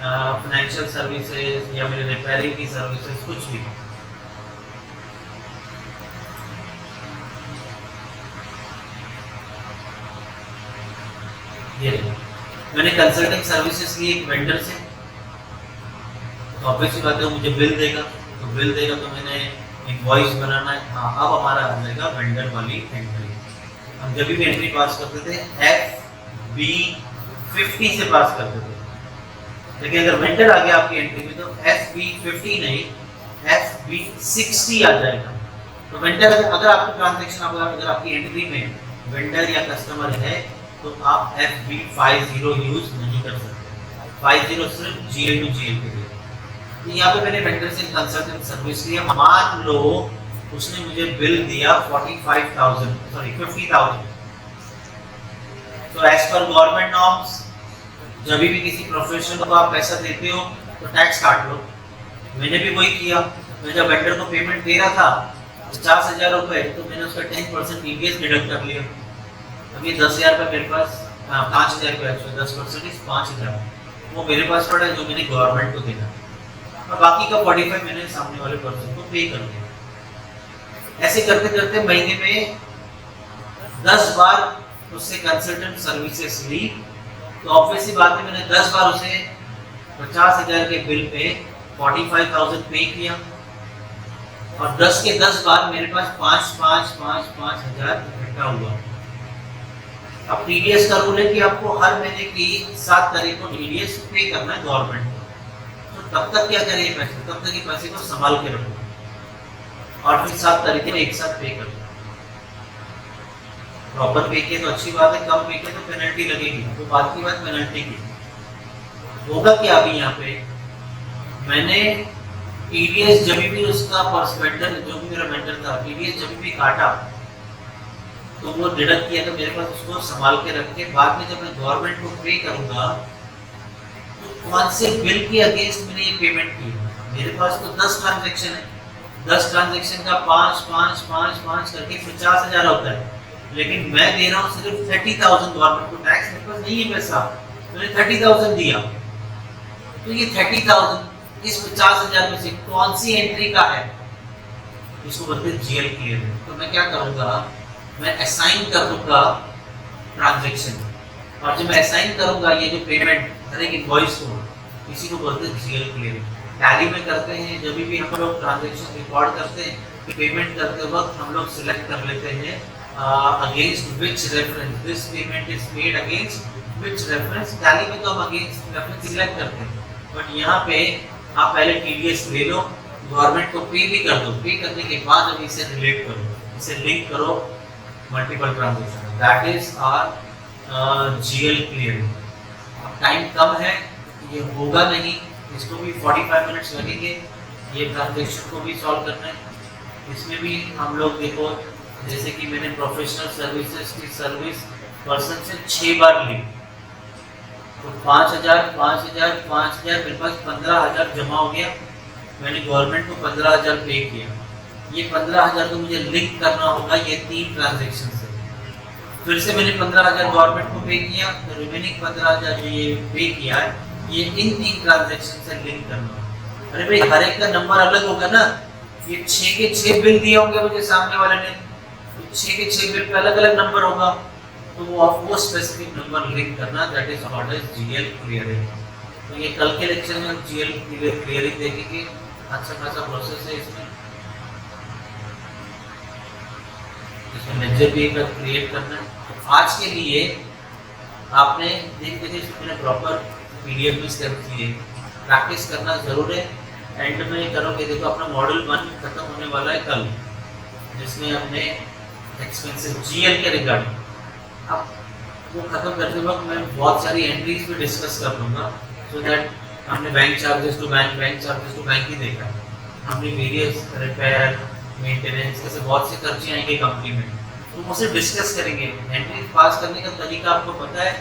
फाइनेंशियल सर्विसेज या मेरे रिपेयरिंग की सर्विसेज कुछ भी ये मैंने कंसल्टिंग सर्विसेज ली एक वेंडर से तो ऑब्वियसली बात है मुझे बिल देगा तो मैंने इनवॉइस बनाना है हाँ अब हमारा आ जाएगा वेंडर वाली एंट्री हम जब भी एंट्री पास करते थे FB50 से पास करते थे लेकिन अगर वेंडर आ गया आपकी एंट्री में तो FB50 नहीं FB60 आ जाएगा तो वेंडर अगर आपकी ट्रांजैक्शन अगर आपकी एंट्री में वेंडर या कस्टमर है तो आप FB50 यूज नहीं कर सकते 50 सिर्फ GL टू GL के लिए तो यहाँ पे मैंने वेंडर से कंसल्टेंट सर्विस लिया मान लो उसने मुझे बिल दिया 50,000 तो एज पर गवर्नमेंट नॉर्म्स जब भी किसी प्रोफेशनल को आप पैसा देते हो तो टैक्स काट लो मैंने भी वही किया मैं जब वेंडर को पेमेंट दे रहा था 50,000 रुपए तो मैंने उसका 10% TDS डिडक्ट कर लिया अभी 10,000 रुपये मेरे पास 5,000 रुपये 10% 5,000 वो मेरे पास पड़ा है जो मैंने गवर्नमेंट को देना और बाकी का 45 मैंने सामने वाले पर्सन को पे कर दिया ऐसे करते करते महीने में 10 बार उससे कंसल्टेंट सर्विसेज ली तो तो ऑब्वियसली बात है, मैंने 10 बार उसे 50,000 के बिल पे 45,000 पे किया और 10 के 10 बार मेरे पास 5,000 इकट्ठा हुआ। अब टीडीएस का रूल है कि आपको हर महीने की 7 तारीख को टीडीएस पे करना है गवर्नमेंट को। तो तब तक क्या करिए पैसे, तब तक ये पैसे को संभाल के रखो और फिर 7 तारीख को एक साथ पे कर दो। प्रॉपर पे किए तो अच्छी बात है, कम पे किए तो पेनल्टी लगेगी, तो बात की बात पेनल्टी की। होगा क्या अभी यहाँ पे, मैंने टीडीएस जब भी उसका वेंडर जो भी मेरा वेंडर था, टीडीएस जब भी काटा तो वो डिडक्ट किया, तो मेरे पास उसको संभाल के रख के बाद में जब मैं गवर्नमेंट को पे करूंगा तो कौन से बिल के अगेंस्ट मैंने ये पेमेंट की। मेरे पास तो 10 ट्रांजैक्शन है, 10 ट्रांजैक्शन का 5 करके 50,000 होता है, लेकिन मैं दे रहा हूँ सिर्फ 30,000 गवर्नमेंट को टैक्स। मेरे पास नहीं है पैसा, मैंने 30,000 दिया, तो ये 30,000 इस 50,000 में से कौन सी एंट्री का है, इसको बोलते हैं जीएल क्लियर। तो मैं क्या करूंगा, मैं असाइन कर दूंगा ट्रांजैक्शन, और जब मैं असाइन करूंगा ये जो पेमेंट हर एक इनवॉइस को, इसी को बोलते हैं जीएल क्लियर। टैली में करते हैं, जब भी हम लोग ट्रांजैक्शन रिकॉर्ड करते हैं, पेमेंट करते वक्त हम लोग सिलेक्ट कर लेते हैं against which reference this payment is paid, against which reference. Tally में तो हम अगेंस्ट रेफरेंस सिलेक्ट करते हैं, बट यहाँ पे आप पहले टीडीएस ले लो, गवर्नमेंट को पे भी कर दो, पे करने के बाद अब इसे रिलेट करो, इसे लिंक करो multiple transaction, that is our GL clearing. अब टाइम कम है, ये होगा नहीं, इसको भी 45 मिनट्स लगेंगे, ये ट्रांजैक्शन को भी सॉल्व करना है। इसमें भी हम लोग देखो, जैसे कि मैंने प्रोफेशनल सर्विसेज की सर्विस पर्सन से 6 बार ली, तो 5,000 मेरे पास 15,000 जमा हो गया। मैंने गवर्नमेंट को 15,000 पे किया, ये 15,000 को मुझे लिंक करना होगा ये 3 ट्रांजैक्शन से। फिर से मैंने 15,000 गवर्नमेंट को पे किया, तो रिमेनिंग 15,000 जो ये पे किया है ये इन 3 ट्रांजैक्शन से लिंक करना होगा। अरे भाई हर एक का नंबर अलग होगा ना, ये 6 के 6 बिल दिए होंगे मुझे सामने वाले ने, 6 के 6 बिल पे अलग अलग नंबर होगा, तो वो स्पेसिफिक नंबर लिंक करना, that is called as GL clearing. तो ये कल के लेक्चर में जीएल क्लियरिंग देखेंगे, अच्छा खासा प्रोसेस है इसमें लेक्चर भी एक क्रिएट करना है। आज के लिए आपने देखिए मैंने प्रॉपर पीडीएफ में स्टेप किए, प्रैक्टिस करना जरूर है। एंड में करोगे, देखो अपना मॉड्यूल 1 खत्म होने वाला है कल, जिसमें हमने एक्सपेंसिव जीएल के रिगार्डिंग, अब वो खत्म करते वक्त मैं बहुत सारी एंट्रीज भी डिस्कस कर लूँगा, सो दैट हमने बैंक चार्जेस टू बैंक ही देखा, हमने वेरियस रिपेयर मेंटेनेंस कैसे बहुत से खर्चे आएंगे कंपनी में, तो उसे डिस्कस करेंगे। एंट्री पास करने का तरीका आपको पता है,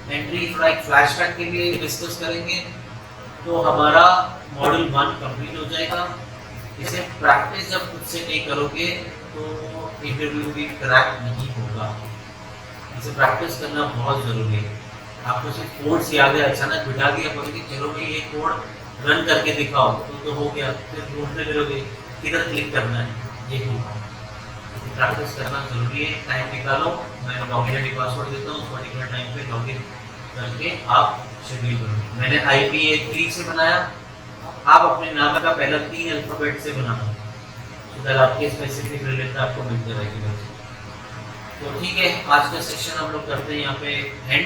एंट्री थोड़ा एक फ्लैशबैक के लिए डिस्कस करेंगे, तो हमारा मॉड्यूल 1 कंप्लीट हो जाएगा। इसे प्रैक्टिस जब खुद से नहीं करोगे तो इंटरव्यू भी क्रैक नहीं होगा, इसे प्रैक्टिस करना बहुत ज़रूरी है। आपको सिर्फ कोड्स याद है, अचानक बिठा दिया बोलेंगे चलो भाई ये कोड रन करके दिखाओ, तो हो गया, फिर ढूंढने फिरोगे किधर क्लिक करना है, ये होगा। प्रैक्टिस करना जरूरी है, टाइम निकालो, मैं लॉगिन आईडी पासवर्ड देता हूँ, उस पर्टिकुलर टाइम पे लॉगिन करके आप शेड्यूल करो। मैंने IPA3 से बनाया, आप अपने नाम का पहला 3 अल्फाबेट से बनाना, तो आपके स्पेसिफिक रिलेटेड आपको मिलते रहेगी। तो ठीक है, आज का सेक्शन हम लोग करते हैं यहाँ पे एंड।